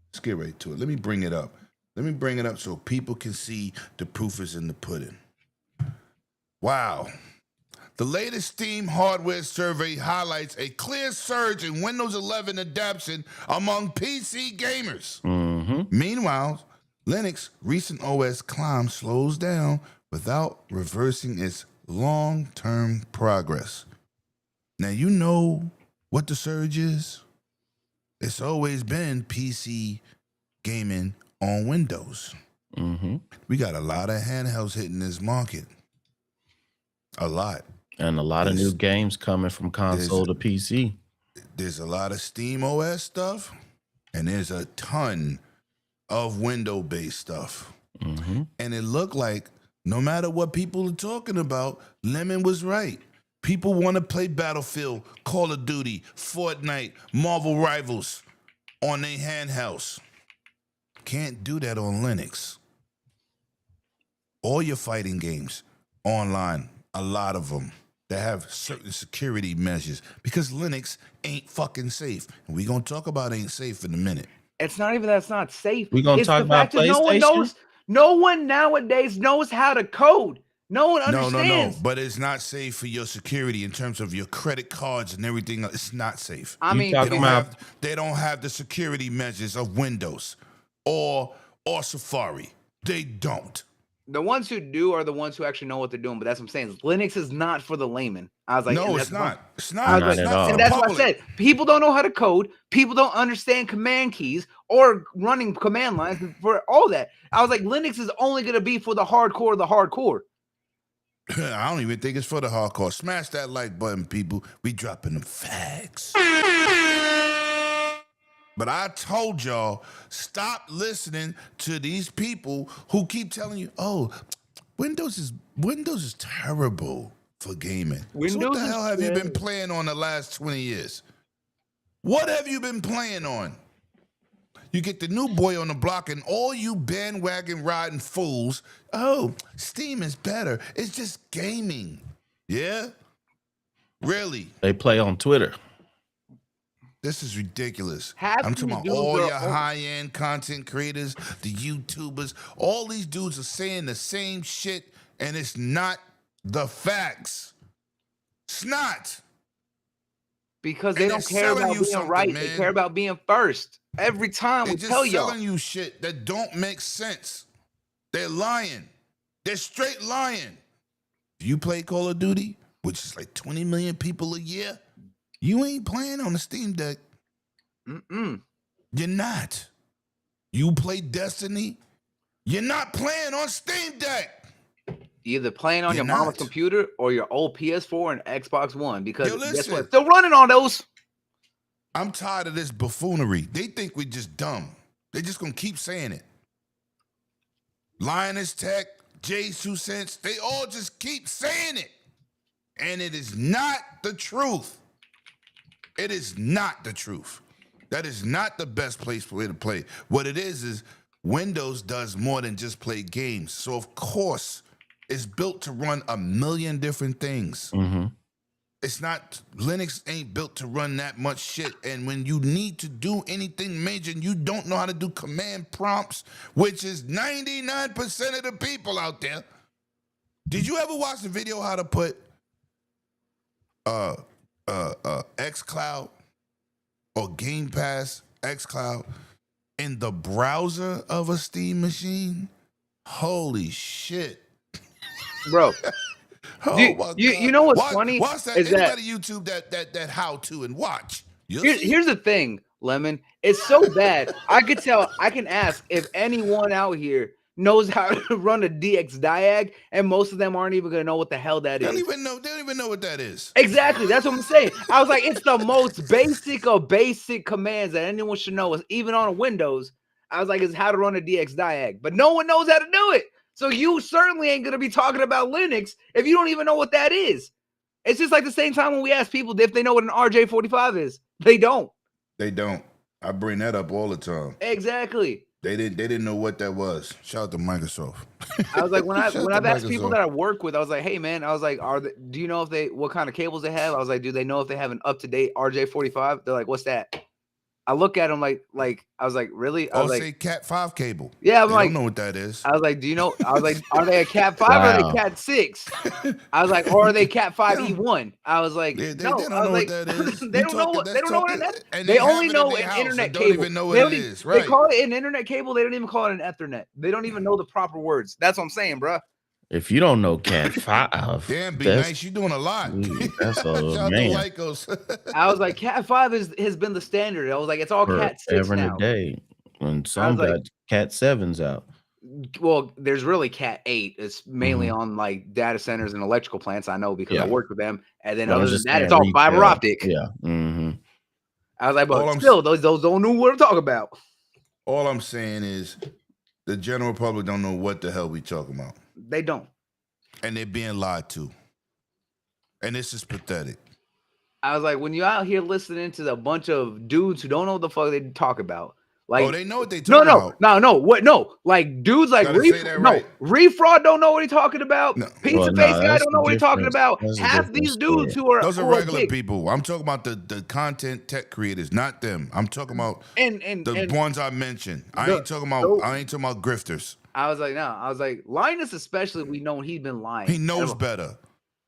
Let's get right to it. Let me bring it up. Let me bring it up so people can see the proof is in the pudding. Wow. The latest Steam hardware survey highlights a clear surge in Windows 11 adoption among PC gamers. Mm-hmm. Meanwhile, Linux recent OS climb slows down without reversing its long-term progress. Now, you know what the surge is? It's always been PC gaming on Windows. Mm-hmm. We got a lot of handhelds hitting this market. A lot. And a lot of new games coming from console to PC. There's a lot of Steam OS stuff, and there's a ton of window-based stuff. Mm-hmm. And it looked like no matter what people are talking about, Lemon was right. People want to play Battlefield, Call of Duty, Fortnite, Marvel Rivals on their handhelds. Can't do that on Linux. All your fighting games online, a lot of them, that have certain security measures because Linux ain't fucking safe. And we're going to talk about ain't safe in a minute. It's not even that it's not safe. We're going to talk about PlayStation? No one nowadays knows how to code. No one understands. No. But it's not safe for your security in terms of your credit cards and everything. It's not safe. I mean, they don't have the security measures of Windows or Safari. They don't. The ones who do are the ones who actually know what they're doing. But that's what I'm saying. Linux is not for the layman. I was like, no, it's not. It's not. Not at all. And that's what I said. People don't know how to code. People don't understand command keys or running command lines for all that. I was like, Linux is only going to be for the hardcore of the hardcore. I don't even think it's for the hardcore. Smash that like button, people. We dropping them facts. But I told y'all, stop listening to these people who keep telling you, oh, Windows is terrible for gaming. So what the hell have you been playing on the last 20 years? What have you been playing on? You get the new boy on the block and all you bandwagon riding fools, oh, Steam is better. It's just gaming. Yeah? Really? They play on Twitter. This is ridiculous. Half I'm talking about these dudes all are your high-end content creators, the YouTubers. All these dudes are saying the same shit and it's not the facts. It's not. Because they And don't they're care selling about you being something, right. man. They care about being first. Every time They're we just tell y'all. selling you shit that don't make sense. They're lying. They're straight lying. If you play Call of Duty, which is like 20 million people a year, you ain't playing on the Steam Deck. Mm-mm. You're not. You play Destiny, you're not playing on Steam Deck. Either playing on You're your mama's not. computer or your old PS4 and Xbox One. Because Yo, guess listen. what? Still running on those. I'm tired of this buffoonery. They think we just dumb. They just gonna keep saying it. Linus Tech, Jay's 2 cents, they all just keep saying it. And it is not the truth. It is not the truth. That is not the best place for it to play. What it is Windows does more than just play games. So of course, it's built to run a million different things. Mm-hmm. It's not, Linux ain't built to run that much shit. And when you need to do anything major and you don't know how to do command prompts, which is 99% of the people out there. Did you ever watch the video how to put xCloud or Game Pass xCloud in the browser of a Steam machine? Holy shit. Bro. Oh You- my you- God. you know what's funny Watch that. is that- Anybody YouTube that how to and watch. You'll see. Here's the thing, Lemon. It's so bad. I could tell. I can ask if anyone out here knows how to run a DX diag, and most of them aren't even gonna know what the hell that They is. don't even know what that is. Exactly. That's what I'm saying. I was like, it's the most basic of basic commands that anyone should know, even on a Windows. I was like, it's how to run a DX diag, but no one knows how to do it. So you certainly ain't gonna be talking about Linux if you don't even know what that is. It's just like the same time when we ask people if they know what an RJ45 is. They don't. They don't. I bring that up all the time. Exactly. They didn't know what that was. Shout out to Microsoft. I was like, when Shout out I've to asked people Microsoft. that I work with, I was like, hey man, I was like, do you know what kind of cables they have? I was like, do they know if they have an up-to-date RJ45? They're like, what's that? I look at them like I was like, really? I Or was like, say Cat 5 cable. yeah, I'm They like, don't know what that is. I was like, do you know? I was like, are they a Cat 5 or are Wow. they Cat 6? I was like, or are they Cat 5 E1? I was like, They no. don't I was know like, what that is. they don't know what they don't know what it is. And They have only it in know their an house internet and don't cable. even know They what it don't is. They Right. call it an internet cable. They don't even call it an Ethernet. They don't even know the proper words. That's what I'm saying, bro. If you don't know Cat 5, Damn, be that's- nice. You doing a lot. That's a Shout out to man. Lycos. I was like, Cat 5 has been the standard. I was like, it's all Cat 6 forever and now. a day. When some like- got Cat 7s out. Well, there's really Cat 8. It's mainly on like data centers and electrical plants. I know because I Yeah. worked with them. And then But I'm other than just that, it's saying all fiber retail. optic. Yeah. Mm-hmm. I was like, All but I'm still, those don't know what I'm talking about. All I'm saying is the general public don't know what the hell we talking about. They don't. And they're being lied to. And this is pathetic. I was like, when you're out here listening to a bunch of dudes who don't know what the fuck they talk about, like, Oh, they know what they talking about. no, like dudes like Gotta say that right. Refraud don't know what he's talking about. No. Pizza Well, face no, guy that's don't know a what he's talking different- about. that's a Half different these dudes story. who are Those are who regular big. people. I'm talking about the content tech creators, not them. I'm talking about and the ones I mentioned. I The- ain't talking about grifters. I was like, no, I was like, Linus especially, we know he's been lying. He knows better.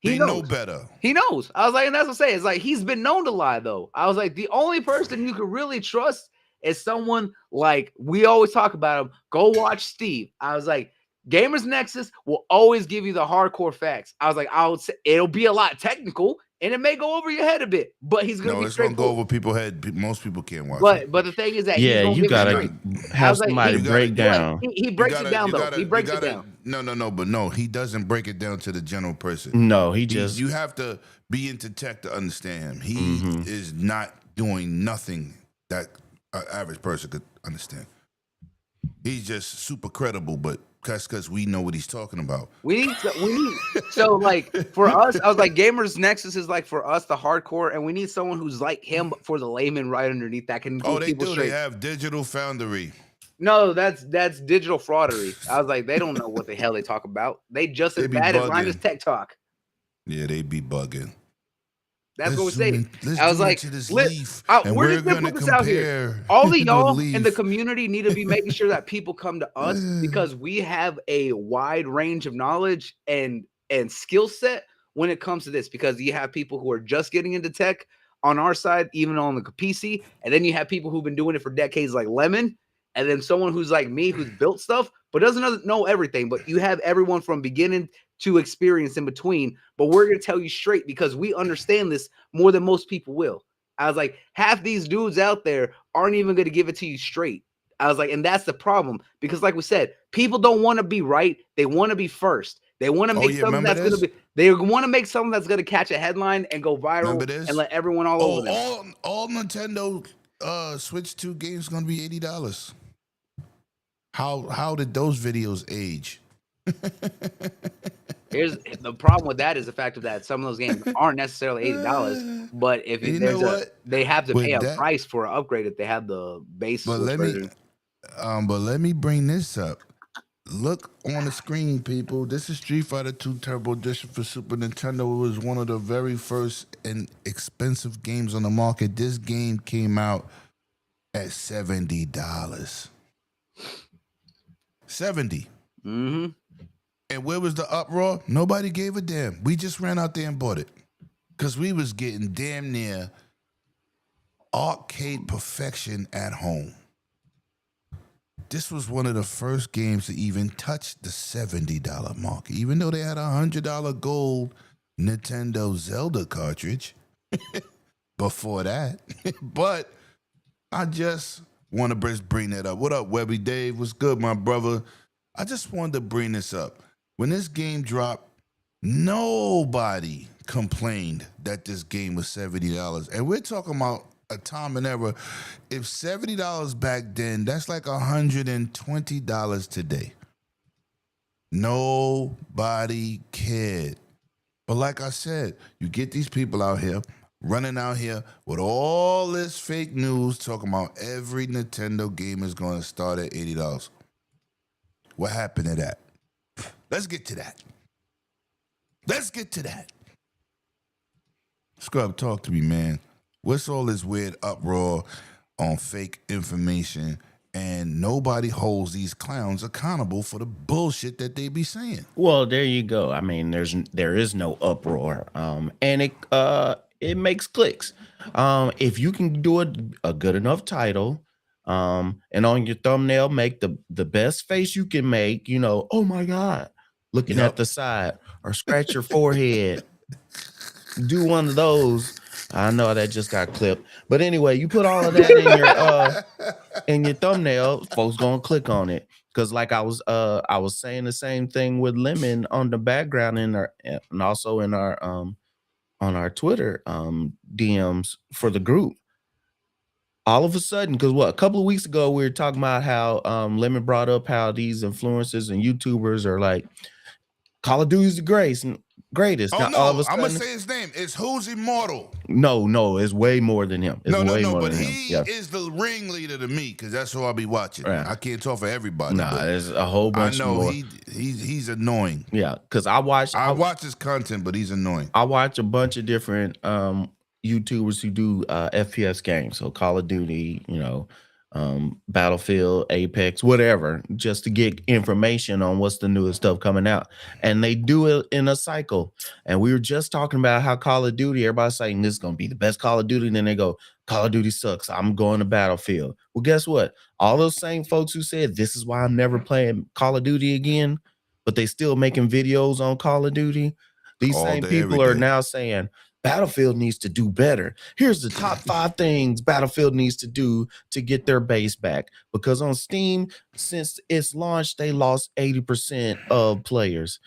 He They knows. know better. He knows. I was like, and that's what I'm saying. It's like he's been known to lie, though. I was like, the only person you can really trust is someone like we always talk about him. Go watch Steve. I was like, Gamers Nexus will always give you the hardcore facts. I was like, I would say it'll be a lot technical and it may go over your head a bit, but he's gonna No, be it's gonna go straightforward. over people's head. Most people can't watch it. But the thing is that he's Yeah, gonna you give it gotta straight. I have was like, somebody you break gotta- down. He breaks it down though. He breaks it down. No, he doesn't break it down to the general person. No, he just You have to be into tech to understand him. He Mhm. is not doing nothing that an average person could understand. He's just super credible, but that's because we know what he's talking about. We need so like for us, I was like Gamers Nexus is like for us the hardcore, and we need someone who's like him but for the layman right underneath that can Oh, keep they people do. straight. They have Digital Foundry. No, that's digital fraudery. I was like, they don't know what the hell they talk about. They just They as be bad as bugging. Linus Tech Talk. Yeah, they be bugging. That's what we're saying. Let's I was zoom like, into this leaf, and we're we're just gonna gonna put this out here. compare All of the y'all in the leaf. community need to be making sure that people come to us because we have a wide range of knowledge and skill set when it comes to this. Because you have people who are just getting into tech on our side, even on the PC, and then you have people who've been doing it for decades, like Lemon, and then someone who's like me, who's built stuff but doesn't know everything. But you have everyone from beginning to experience in between. But we're gonna tell you straight because we understand this more than most people will. I was like, half these dudes out there aren't even gonna give it to you straight. I was like, and that's the problem because, like we said, people don't want to be right; they want to be first. They want to make something that's gonna be. They want to make something that's gonna catch a headline and go viral and let everyone all over them. All Nintendo Switch 2 games gonna be $80. How did those videos age? Here's the problem with that is the fact of that some of those games aren't necessarily $80, but if they have to pay a price for an upgrade if they have the base. But let me bring this up. Look on the screen, people. This is Street Fighter 2 Turbo Edition for Super Nintendo. It was one of the very first and expensive games on the market. This game came out at $70. 70. Mm-hmm. And where was the uproar? Nobody gave a damn. We just ran out there and bought it. Because we was getting damn near arcade perfection at home. This was one of the first games to even touch the $70 mark. Even though they had a $100 gold Nintendo Zelda cartridge before that. But I just want to bring that up. What up, Webby Dave? What's good, my brother? I just wanted to bring this up. When this game dropped, nobody complained that this game was $70. And we're talking about a time and era. If $70 back then, that's like $120 today. Nobody cared. But like I said, you get these people out here running out here with all this fake news talking about every Nintendo game is going to start at $80. What happened to that? Let's get to that. Scrub, talk to me, man. What's all this weird uproar on fake information and nobody holds these clowns accountable for the bullshit that they be saying? Well, there you go. I mean, there is no uproar, and it makes clicks. If you can do a good enough title, and on your thumbnail make the best face you can make, oh my God, looking at the side, or scratch your forehead, do one of those. I know that just got clipped, but anyway, you put all of that in your thumbnail, folks gonna click on it. Because like I was saying the same thing with Lemon on the background and also in our on our Twitter DMs for the group. All of a sudden, because a couple of weeks ago we were talking about how Lemon brought up how these influencers and YouTubers are like, Call of Duty's the greatest. Oh, now, no, all of a sudden, I'm going to say his name. It's Who's Immortal. No, it's way more than him. It's but he is the ringleader to me because that's who I'll be watching. Right. I can't talk for everybody. There's a whole bunch I know more. he's annoying. Yeah, because I watch his content, but he's annoying. I watch a bunch of different YouTubers who do FPS games, so Call of Duty, Battlefield, Apex, whatever, just to get information on what's the newest stuff coming out. And they do it in a cycle. And we were just talking about how Call of Duty, everybody's saying this is going to be the best Call of Duty. And then they go, Call of Duty sucks. I'm going to Battlefield. Well, guess what? All those same folks who said this is why I'm never playing Call of Duty again, but they still making videos on Call of Duty. These same people are now saying, Battlefield needs to do better. Here's the top 5 things Battlefield needs to do to get their base back. Because on Steam, since its launch, they lost 80% of players.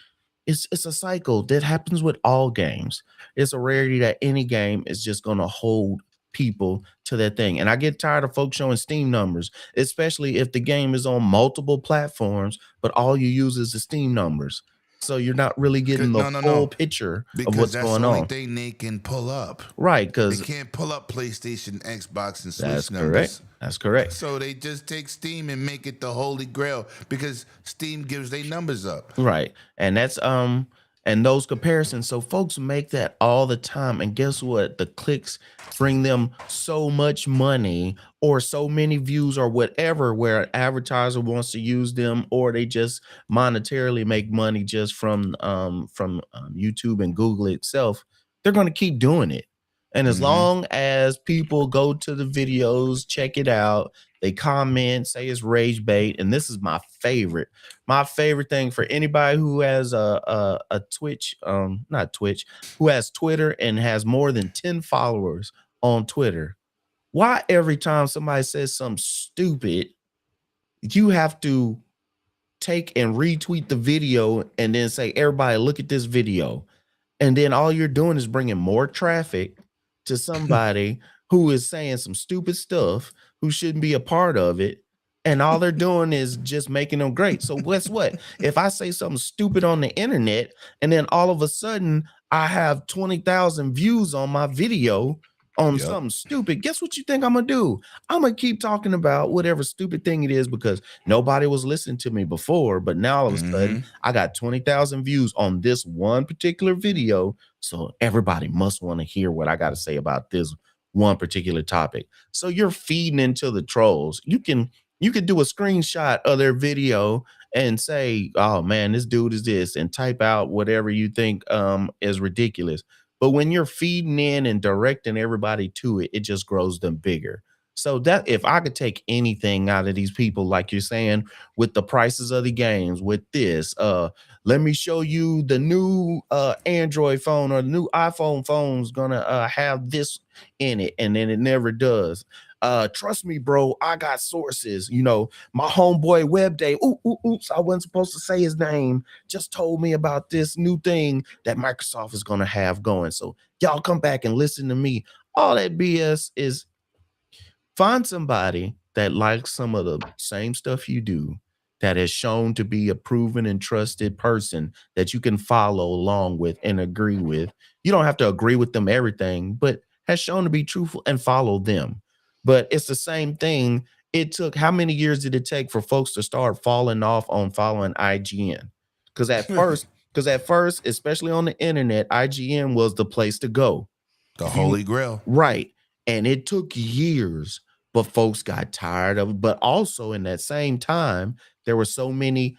It's a cycle that happens with all games. It's a rarity that any game is just going to hold people to that thing. And I get tired of folks showing Steam numbers, especially if the game is on multiple platforms, but all you use is the Steam numbers. So you're not really getting the full picture of what's going on. Because that's the only thing they can pull up. Right, because they can't pull up PlayStation, Xbox, and Switch that's numbers. That's correct. So they just take Steam and make it the holy grail because Steam gives their numbers up. Right. And that's and those comparisons. So folks make that all the time. And guess what? The clicks bring them so much money or so many views or whatever, where an advertiser wants to use them, or they just monetarily make money just from YouTube and Google itself. They're going to keep doing it. And as Mhm. long as people go to the videos, check it out, they comment, say it's rage bait, and this is my favorite. My favorite thing for anybody who has a Twitch, not Twitch, who has Twitter and has more than 10 followers on Twitter. Why every time somebody says something stupid, you have to take and retweet the video and then say, everybody, look at this video. And then all you're doing is bringing more traffic to somebody who is saying some stupid stuff, who shouldn't be a part of it. And all they're doing is just making them great. So guess what? If I say something stupid on the internet and then all of a sudden I have 20,000 views on my video on Yep. something stupid, guess what you think I'm gonna do? I'm gonna keep talking about whatever stupid thing it is because nobody was listening to me before, but now all of a sudden Mhm. I got 20,000 views on this one particular video. So everybody must want to hear what I got to say about this one particular topic. So you're feeding into the trolls. You can do a screenshot of their video and say, "Oh man, this dude is this," and type out whatever you think is ridiculous. But when you're feeding in and directing everybody to it, it just grows them bigger. So that if I could take anything out of these people, like you're saying, with the prices of the games, with this, let me show you the new Android phone or the new iPhone phone's gonna have this in it, and then it never does. Trust me, bro, I got sources. My homeboy Web Day. Oops, I wasn't supposed to say his name. Just told me about this new thing that Microsoft is gonna have going. So y'all come back and listen to me. All that BS is. Find somebody that likes some of the same stuff you do, that has shown to be a proven and trusted person that you can follow along with and agree with. You don't have to agree with them everything, but has shown to be truthful, and follow them. But it's the same thing. It took how many years did it take for folks to start falling off on following IGN? Because at first, especially on the internet, IGN was the place to go. The If you Holy Grail. Right. And it took years, but folks got tired of it. But also in that same time, there were so many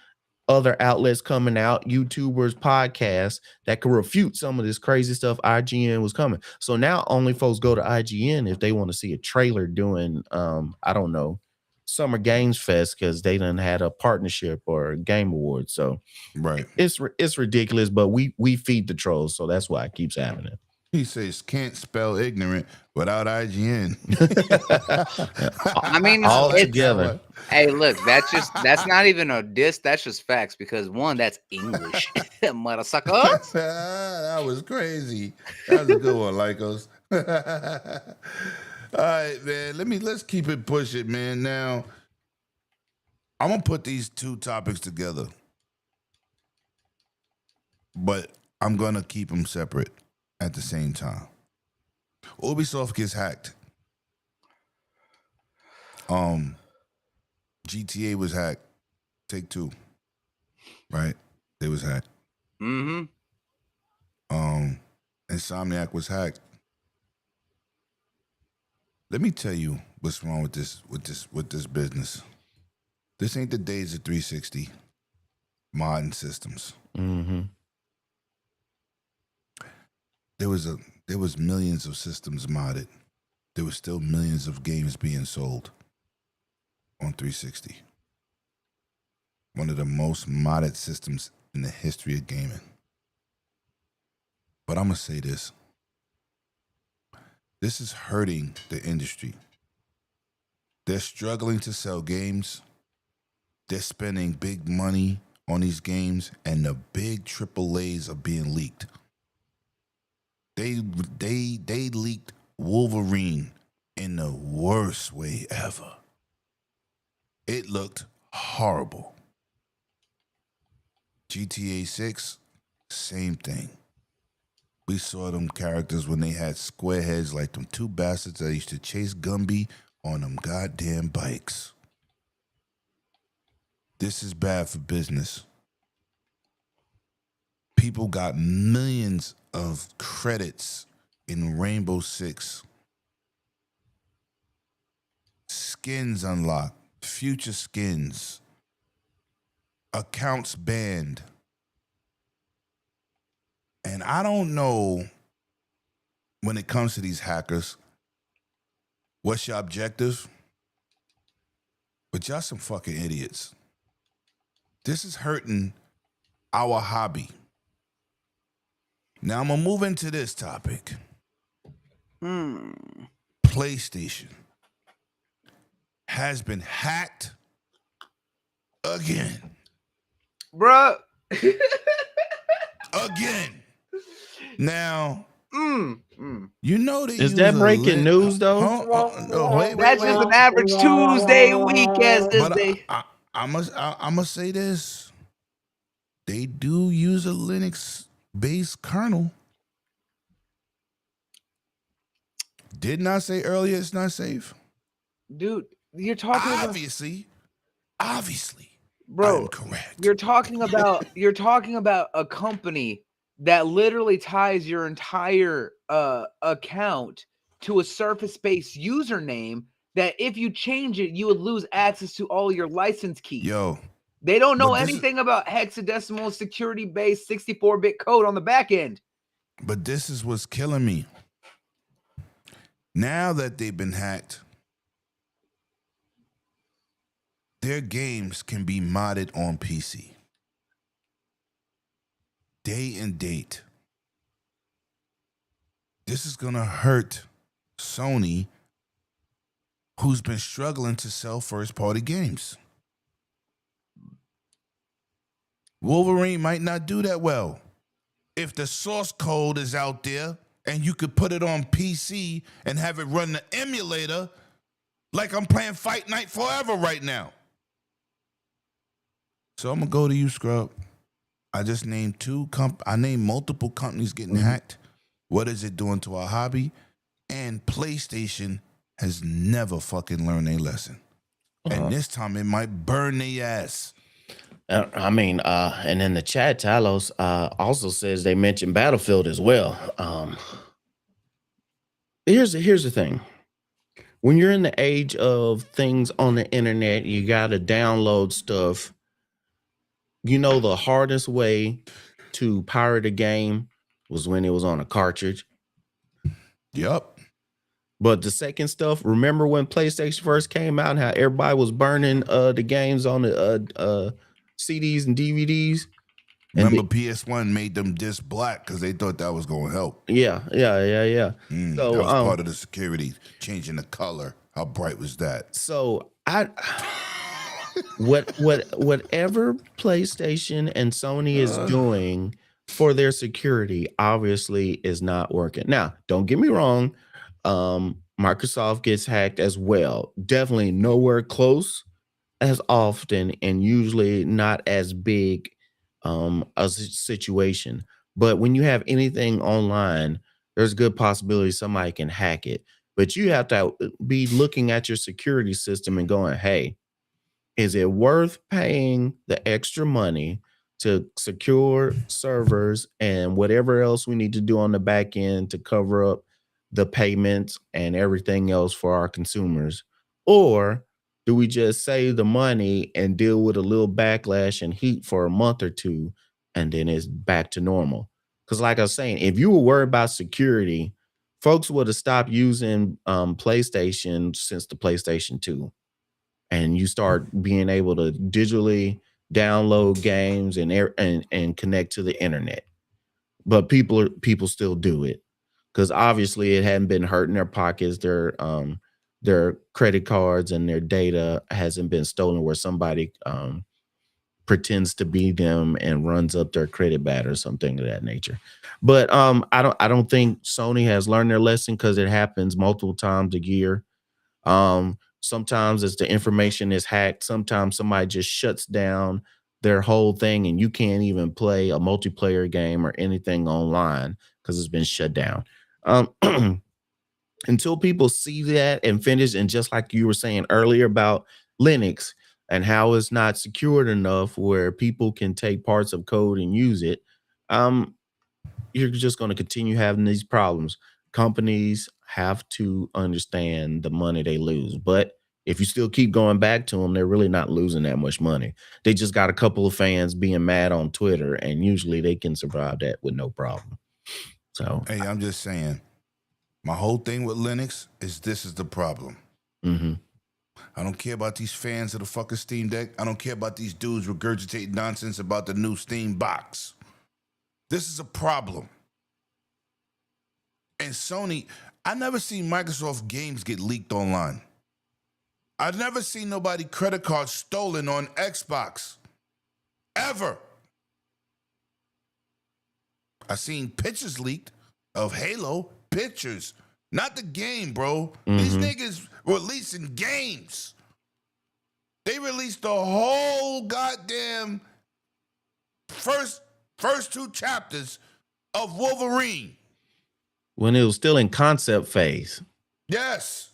other outlets coming out, YouTubers, podcasts that could refute some of this crazy stuff IGN was coming. So now only folks go to IGN if they want to see a trailer doing I don't know, Summer Games Fest, because they done had a partnership or a game award. So Right. it's ridiculous, but we feed the trolls, so that's why it keeps happening. He says can't spell ignorant without IGN. I mean, All it's together. hey, look, that's not even a diss. That's just facts because one, that's English, motherfuckers. That was crazy. That was a good one, Lycos. All right, man. Let's keep it pushing, man. Now, I'm gonna put these two topics together, but I'm gonna keep them separate at the same time. Ubisoft gets hacked. GTA was hacked. Take-Two, right? They was hacked. Mm-hmm. Insomniac was hacked. Let me tell you what's wrong with this business. This ain't the days of 360 modern systems. Mm-hmm. There was millions of systems modded. There was still millions of games being sold on 360. One of the most modded systems in the history of gaming. But I'm gonna say this. This is hurting the industry. They're struggling to sell games. They're spending big money on these games, and the big AAAs are being leaked. They leaked Wolverine in the worst way ever. It looked horrible. GTA 6, same thing. We saw them characters when they had square heads like them two bastards that used to chase Gumby on them goddamn bikes. This is bad for business. people got millions of credits in Rainbow Six. Skins unlocked, future skins, accounts banned. And I don't know when it comes to these hackers, what's your objective? But y'all some fucking idiots. This is hurting our hobby. Now I'm gonna move into this topic. PlayStation has been hacked again. Bruh. Again. Now, you know they Is use that a breaking news though? Wait, That's just an average Tuesday week as this But day. I must say this. They do use a Linux-based kernel. Did not say earlier it's not safe. Dude, you're talking about, Obviously, bro, I'm correct. you're talking about a company that literally ties your entire account to a Surface-based username that if you change it, you would lose access to all your license keys. Yo, They don't know but this is- anything about hexadecimal security-based 64-bit code on the back end. but this is what's killing me. Now that they've been hacked, their games can be modded on PC. Day and date. This is gonna hurt Sony, who's been struggling to sell first-party games. Wolverine might not do that well. If the source code is out there and you could put it on PC and have it run the emulator, like I'm playing Fight Night Forever right now. So I'm gonna go to you, Scrub. I just named I named multiple companies getting hacked. What is it doing to our hobby? And PlayStation has never fucking learned a lesson. And this time it might burn their ass. I mean, and in the chat, Talos also says they mentioned Battlefield as well. Here's the thing. When you're in the age of things on the internet, you got to download stuff. You know, the hardest way to pirate a game was when it was on a cartridge. Yup. But the second stuff, remember when PlayStation first came out and how everybody was burning the games on the CDs and DVDs? Remember PS1 made them disc black because they thought that was going to help. Yeah. So that was part of the security, changing the color. How bright was that? So whatever PlayStation and Sony is doing for their security obviously is not working. Now, don't get me wrong, Microsoft gets hacked as well. Definitely nowhere close as often and usually not as big a situation. But when you have anything online, there's a good possibility somebody can hack it. But you have to be looking at your security system and going, hey, is it worth paying the extra money to secure servers and whatever else we need to do on the back end to cover up the payments and everything else for our consumers? Or do we just save the money and deal with a little backlash and heat for a month or two and then it's back to normal? Because like I was saying, if you were worried about security, folks would have stopped using PlayStation since the PlayStation 2. And you start being able to digitally download games and connect to the internet. But people still do it because obviously it hadn't been hurting their pockets. Their credit cards and their data hasn't been stolen where somebody pretends to be them and runs up their credit bad or something of that nature. But I don't think Sony has learned their lesson because it happens multiple times a year. Sometimes it's the information is hacked. Sometimes somebody just shuts down their whole thing and you can't even play a multiplayer game or anything online because it's been shut down. Until people see that and finish, and just like you were saying earlier about Linux and how it's not secured enough where people can take parts of code and use it, You're just going to continue having these problems. Companies have to understand the money they lose, but if you still keep going back to them, they're really not losing that much money. They just got a couple of fans being mad on Twitter, and usually they can survive that with no problem. So, Hey, I'm just saying, my whole thing with Linux is this is the problem. mhm. I don't care about these fans of the fucking Steam Deck. I don't care about these dudes regurgitating nonsense about the new Steam box. This is a problem. And Sony, I never seen Microsoft games get leaked online. I've never seen nobody credit card stolen on Xbox. Ever. I seen pictures leaked of Halo. Pictures. Not the game, bro. These niggas releasing games. They released the whole goddamn first 2 chapters of Wolverine. When it was still in concept phase. Yes.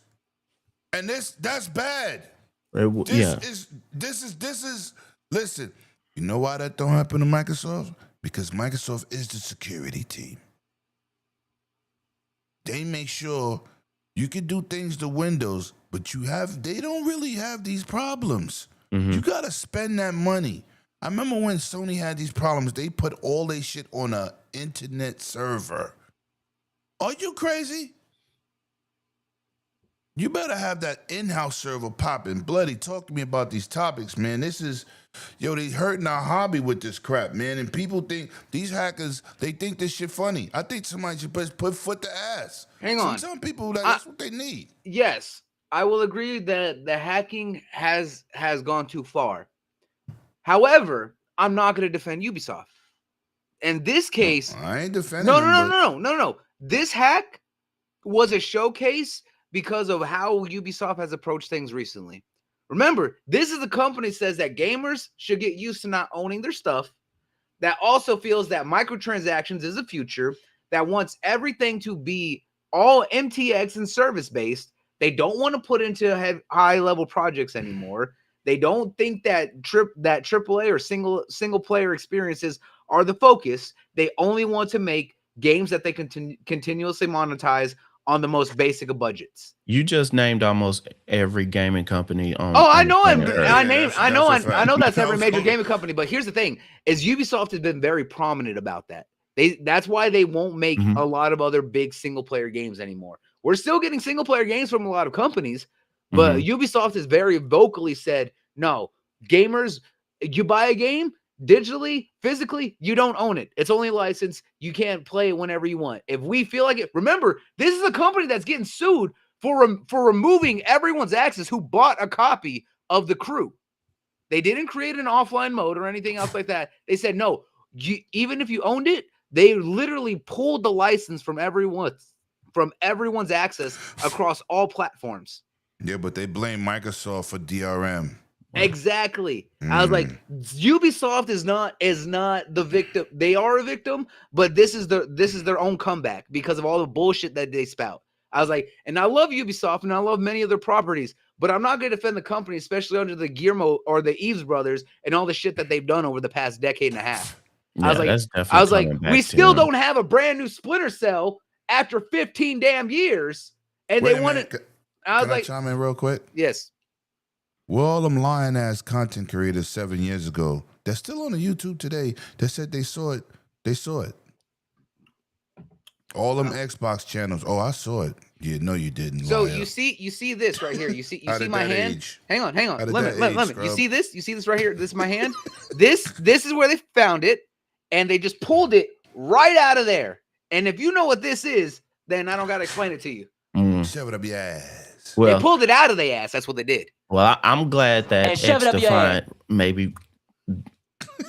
And that's bad. Yeah. This is listen, you know why that don't happen to Microsoft? Because Microsoft is the security team. They make sure you can do things to Windows, but they don't really have these problems. You gotta spend that money. I remember when Sony had these problems, they put all their shit on a internet server. Are you crazy? You better have that in-house server popping. Bloody, talk to me about these topics, man. This is, they hurting our hobby with this crap, man. And people think, these hackers, they think this shit funny. I think somebody should put foot to ass. Hang on. Some people, that's what they need. Yes, I will agree that the hacking has gone too far. However, I'm not going to defend Ubisoft. In this case, I ain't defending no. This hack was a showcase because of how Ubisoft has approached things recently. Remember, this is the company that says that gamers should get used to not owning their stuff, that also feels that microtransactions is the future, that wants everything to be all MTX and service-based. They don't want to put into high-level projects anymore. They don't think that AAA or single player experiences are the focus. They only want to make games that they can continuously monetize on the most basic of budgets. You just named almost every gaming company on. Oh, I know. I know that's every major gaming company. But here's the thing: is Ubisoft has been very prominent about that. That's why they won't make a lot of other big single player games anymore. We're still getting single player games from a lot of companies, but Ubisoft has very vocally said, no, gamers, you buy a game digitally, physically, you don't own it. It's only a license. You can't play it whenever you want. If we feel like it, remember, this is a company that's getting sued for removing everyone's access who bought a copy of The Crew. They didn't create an offline mode or anything else like that. They said, no, even if you owned it, they literally pulled the license from everyone's access across all platforms. Yeah, but they blame Microsoft for DRM. Exactly. I was like, Ubisoft is not the victim. They are a victim, but this is their own comeback because of all the bullshit that they spout. I was like, and I love Ubisoft and I love many of their properties, but I'm not going to defend the company, especially under the Guillermo or the Eves brothers and all the shit that they've done over the past decade and a half. Yeah, I was like, we still don't have a brand new Splinter Cell after 15 damn years, and they wanted. I was like, chime in real quick? Yes. Well, all them lying ass content creators 7 years ago, they're still on the YouTube today. They said they saw it. They saw it. All them Xbox channels. Oh, I saw it. Yeah, no, you didn't. So you see this right here. You see my hand. Age. Hang on. Let me. You see this? You see this right here? This is my hand. This is where they found it, and they just pulled it right out of there. And if you know what this is, then I don't gotta explain it to you. Shove it up your ass. Well, they pulled it out of their ass. That's what they did. Well, I'm glad that XDefiant maybe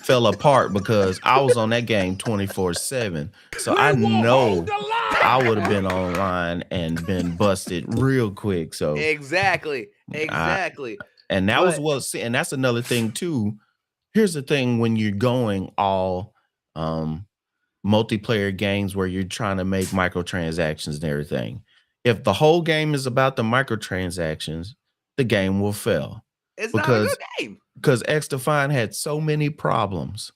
fell apart because I was on that game 24/7. So I know I would have been online and been busted real quick. So exactly. And that's another thing too. Here's the thing: when you're going all multiplayer games where you're trying to make microtransactions and everything, if the whole game is about the microtransactions, the game will fail. It's not a good game. Because XDefiant had so many problems.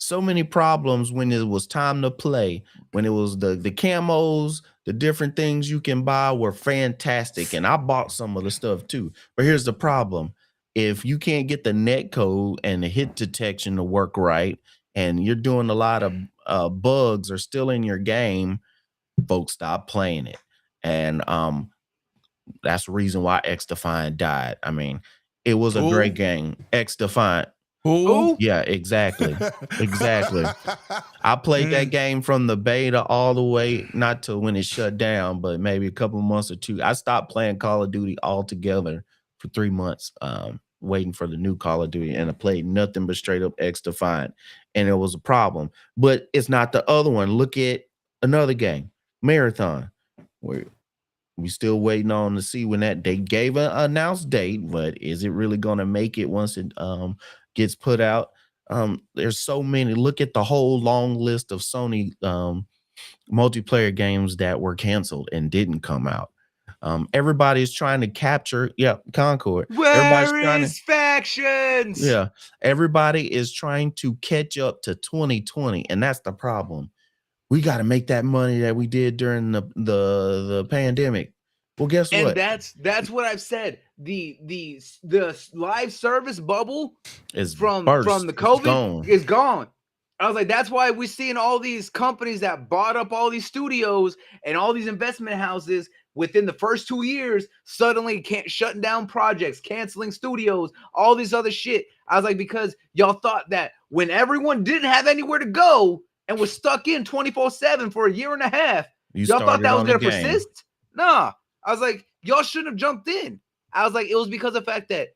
so many problems when it was time to play. When it was the camos, the different things you can buy were fantastic, and I bought some of the stuff too. But here's the problem: if you can't get the net code and the hit detection to work right, and you're doing a lot of bugs are still in your game, folks stop playing it. And that's the reason why X Defiant died. I mean, it was a great game. X Defiant. Who? Yeah, exactly. Exactly. I played that game from the beta all the way, not to when it shut down, but maybe a couple months or two. I stopped playing Call of Duty altogether for 3 months, waiting for the new Call of Duty, and I played nothing but straight up X Defiant, and it was a problem. But it's not the other one. Look at another game, Marathon. We still waiting on to see when that they gave an announced date, but is it really going to make it once it gets put out? There's so many. Look at the whole long list of Sony multiplayer games that were canceled and didn't come out. Everybody's trying to capture, Concord. Where is Factions? Yeah, everybody is trying to catch up to 2020, and that's the problem. We got to make that money that we did during the pandemic. Well, guess what? And that's what I've said. The live service bubble is from the COVID is gone. I was like, that's why we're seeing all these companies that bought up all these studios and all these investment houses within the first 2 years suddenly shutting down projects, canceling studios, all this other shit. I was like, because y'all thought that when everyone didn't have anywhere to go and was stuck in 24/7 for a year and a half, y'all thought that was going to persist? Nah. I was like, y'all shouldn't have jumped in. I was like, it was because of the fact that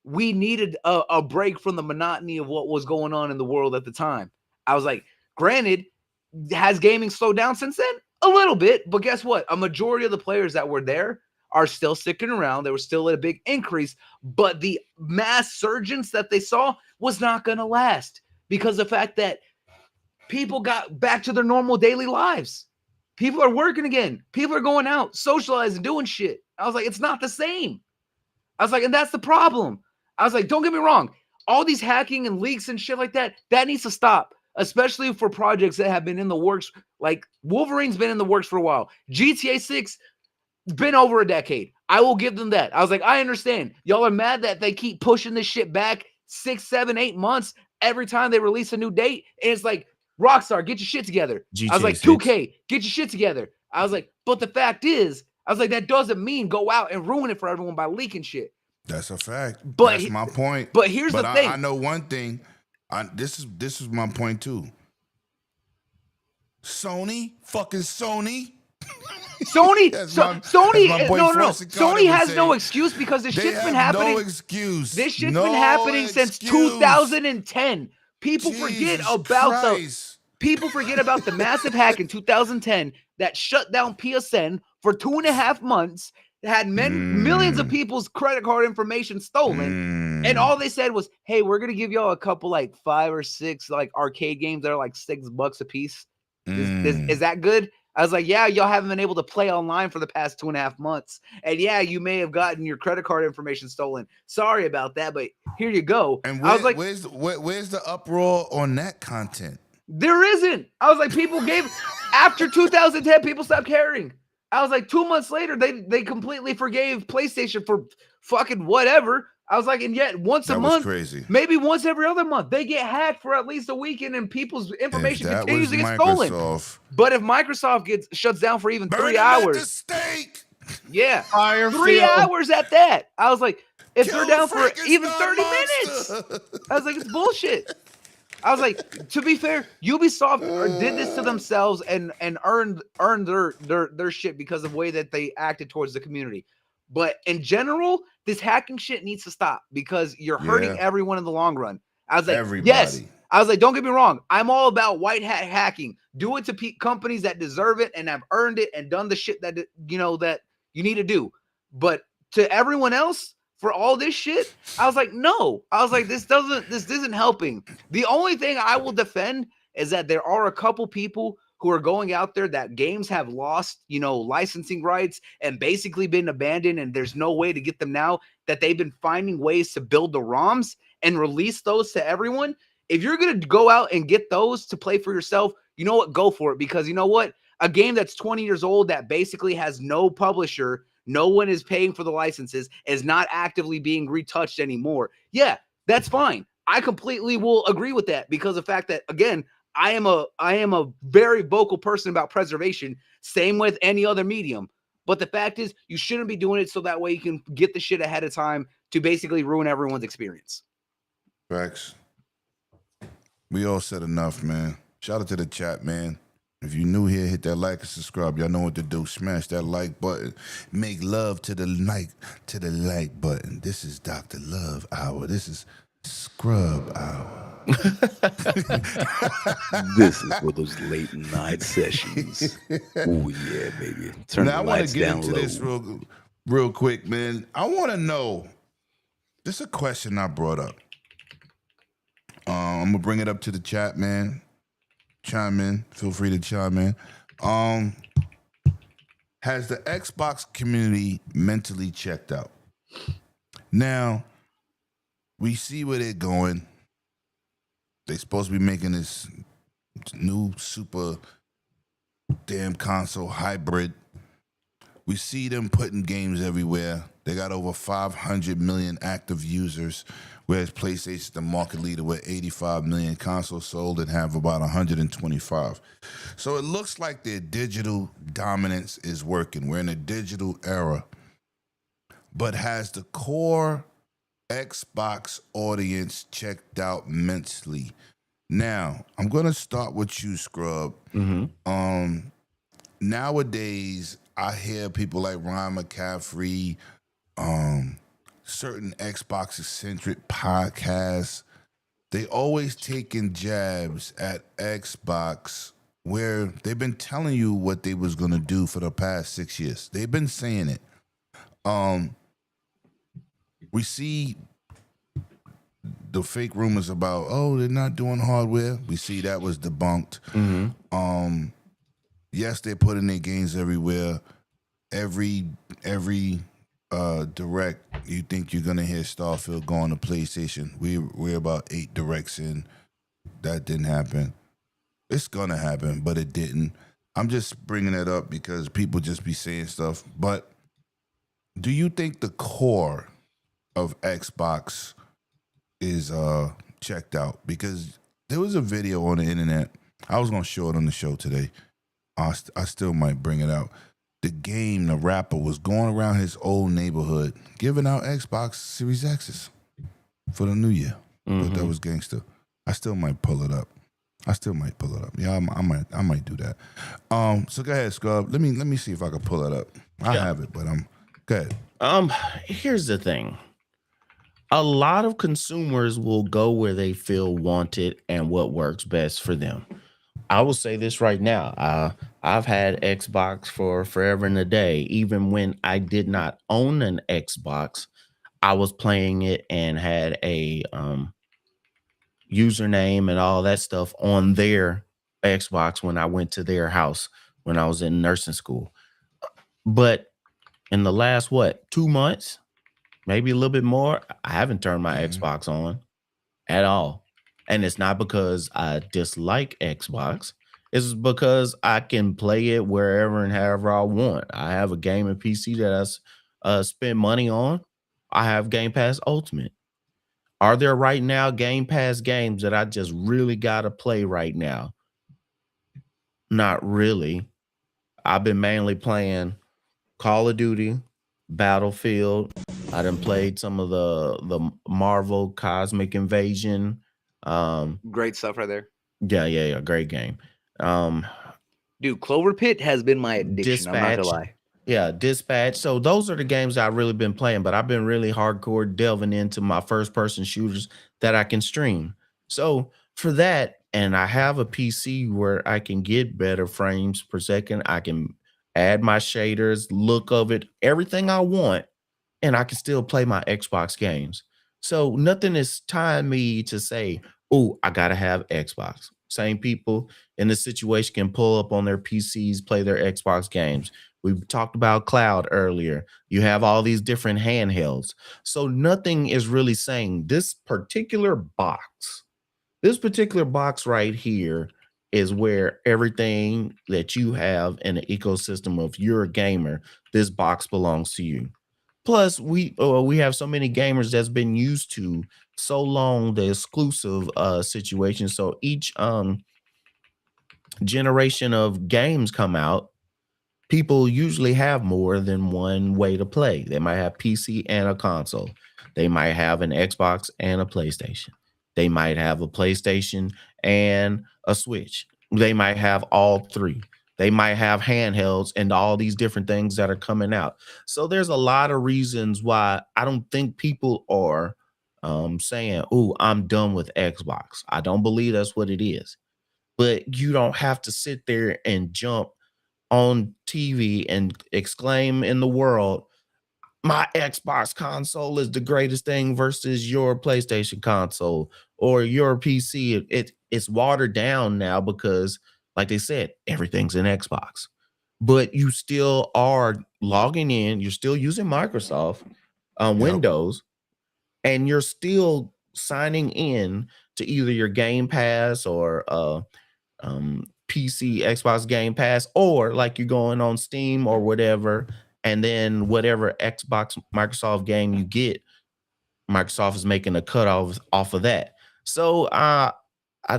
we needed a break from the monotony of what was going on in the world at the time. I was like, granted, has gaming slowed down since then? A little bit, but guess what? A majority of the players that were there are still sticking around. They were still at a big increase, but the mass surgence that they saw was not going to last because of the fact that people got back to their normal daily lives. People are working again. People are going out, socializing, doing shit. I was like, it's not the same. I was like, and that's the problem. I was like, don't get me wrong. All these hacking and leaks and shit like that needs to stop, especially for projects that have been in the works. Like Wolverine's been in the works for a while. GTA 6 been over a decade. I will give them that. I was like, I understand. Y'all are mad that they keep pushing this shit back 6, 7, 8 months every time they release a new date. And it's like, Rockstar, get your shit together. GTA I was like, 2K, get your shit together. I was like, but the fact is, I was like, that doesn't mean go out and ruin it for everyone by leaking shit. That's a fact. But that's my point. But here's the thing. I know one thing. This is my point too. Sony. Sony has no excuse because this shit's been happening. No excuse. This shit's been happening since 2010. People forget about the massive hack in 2010 that shut down PSN for 2.5 months. Had millions of people's credit card information stolen, and all they said was, "Hey, we're gonna give y'all a couple like 5 or 6 like arcade games that are like $6 a piece. Is that good?" I was like, "Yeah, y'all haven't been able to play online for the past 2.5 months, and yeah, you may have gotten your credit card information stolen. Sorry about that, but here you go." And I was like, "Where's the uproar on that content?" There isn't. I was like, people gave after 2010, people stopped caring. I was like, 2 months later, they completely forgave PlayStation for fucking whatever. I was like, and yet once a month, crazy. Maybe once every other month, they get hacked for at least a weekend, and people's information continues to get stolen. But if Microsoft shuts down for even 3 hours, yeah, 3 hours at that, I was like, if they're down for even 30 minutes, I was like, it's bullshit. I was like, to be fair, Ubisoft did this to themselves and earned their shit because of the way that they acted towards the community. But in general, this hacking shit needs to stop because you're hurting everyone in the long run. I was like, everybody. Yes. I was like, don't get me wrong. I'm all about white hat hacking. Do it to companies that deserve it and have earned it and done the shit that that you need to do. But to everyone else, for all this shit, I was like, no. I was like, this isn't helping. The only thing I will defend is that there are a couple people who are going out there that games have lost, licensing rights and basically been abandoned, and there's no way to get them now, that they've been finding ways to build the ROMs and release those to everyone. If you're going to go out and get those to play for yourself, you know what? Go for it. Because you know what? A game that's 20 years old that basically has no publisher, no one is paying for the licenses, is not actively being retouched anymore. Yeah, that's fine. I completely will agree with that because the fact that, again, I am a very vocal person about preservation, same with any other medium. But the fact is, you shouldn't be doing it so that way you can get the shit ahead of time to basically ruin everyone's experience. Facts. We all said enough, man. Shout out to the chat, man. If you're new here, hit that like and subscribe. Y'all know what to do. Smash that like button. Make love to the like button. This is Dr. Love Hour. This is Scrub Hour. This is for those late night sessions. Oh yeah, baby. Turn now the I want lights to get down into low. this real quick, man. I want to know. This is a question I brought up. I'm gonna bring it up to the chat, man. Chime in. Feel free to chime in. Has the Xbox community mentally checked out? Now, we see where they're going. They're supposed to be making this new super damn console hybrid. We see them putting games everywhere. They got over 500 million active users, whereas PlayStation's the market leader with 85 million consoles sold and have about 125. So it looks like their digital dominance is working. We're in a digital era. But has the core Xbox audience checked out mentally? Now, I'm going to start with you, Scrub. Nowadays, I hear people like Ryan McCaffrey, certain Xbox-centric podcasts, they always taking jabs at Xbox where they've been telling you what they was going to do for the past 6 years. They've been saying it. We see the fake rumors about, oh, they're not doing hardware. We see that was debunked. Yes, they're putting their games everywhere. Every direct, you think you're gonna hear Starfield going to PlayStation. We're about 8 directs in. That didn't happen. It's gonna happen, but it didn't. I'm just bringing it up because people just be saying stuff. But do you think the core of Xbox is checked out? Because there was a video on the internet. I was gonna show it on the show today. I still might bring it out. The rapper was going around his old neighborhood giving out Xbox Series X's for the new year. But that was gangster. I still might pull it up. Yeah, I might do that. So go ahead, Scrub. Let me see if I can pull it up. I have it, but go ahead. Here's the thing. A lot of consumers will go where they feel wanted and what works best for them. I will say this right now. I've had Xbox for forever and a day. Even when I did not own an Xbox, I was playing it and had a username and all that stuff on their Xbox when I went to their house when I was in nursing school. But in the last, 2 months, maybe a little bit more, I haven't turned my Xbox on at all. And it's not because I dislike Xbox. It's because I can play it wherever and however I want. I have a gaming PC that I spend money on. I have Game Pass Ultimate. Are there right now Game Pass games that I just really got to play right now? Not really. I've been mainly playing Call of Duty, Battlefield. I done played some of the Marvel Cosmic Invasion. Great stuff right there. Yeah, great game. Dude, Clover Pit has been my addiction. I'm not gonna lie. Yeah, Dispatch. So those are the games I've really been playing, but I've been really hardcore delving into my first person shooters that I can stream. So for that, and I have a PC where I can get better frames per second. I can add my shaders, look of it, everything I want, and I can still play my Xbox games. So nothing is tying me to say, oh, I gotta have Xbox. Same people in this situation can pull up on their PCs, play their Xbox games. We talked about cloud earlier. You have all these different handhelds. So nothing is really saying this particular box This particular box right here is where everything that you have in the ecosystem of you're a gamer, this box belongs to you. Plus, we have so many gamers that's been used to so long the exclusive situation. So each generation of games come out, people usually have more than one way to play. They might have PC and a console. They might have an Xbox and a PlayStation. They might have a PlayStation and a Switch. They might have all three. They might have handhelds and all these different things that are coming out. So there's a lot of reasons why I don't think people are saying, "Oh, I'm done with Xbox." I don't believe that's what it is. But you don't have to sit there and jump on TV and exclaim in the world, my Xbox console is the greatest thing versus your PlayStation console or your PC. It's watered down now because, like they said, everything's in Xbox. But you still are logging in, you're still using Microsoft Yep. Windows, and you're still signing in to either your Game Pass or PC, Xbox Game Pass, or like you're going on Steam or whatever, and then whatever Xbox Microsoft game you get, Microsoft is making a cut off of that. So I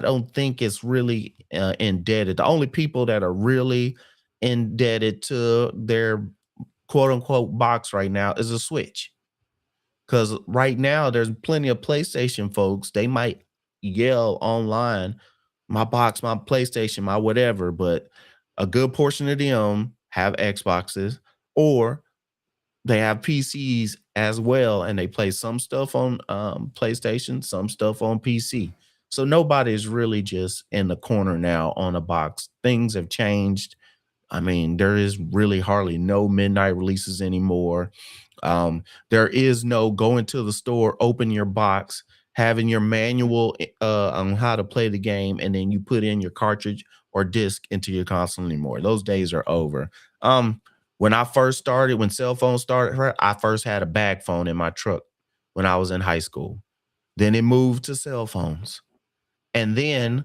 don't think it's really indebted. The only people that are really indebted to their quote unquote box right now is a Switch. Because right now there's plenty of PlayStation folks. They might yell online, my box, my PlayStation, my whatever, but a good portion of them have Xboxes or they have PCs as well, and they play some stuff on PlayStation, some stuff on PC. So nobody's really just in the corner now on a box. Things have changed. I mean, there is really hardly no midnight releases anymore. There is no go into the store, open your box, having your manual on how to play the game, and then you put in your cartridge or disc into your console anymore. Those days are over. When I first started, when cell phones started, I first had a bag phone in my truck when I was in high school. Then it moved to cell phones. And then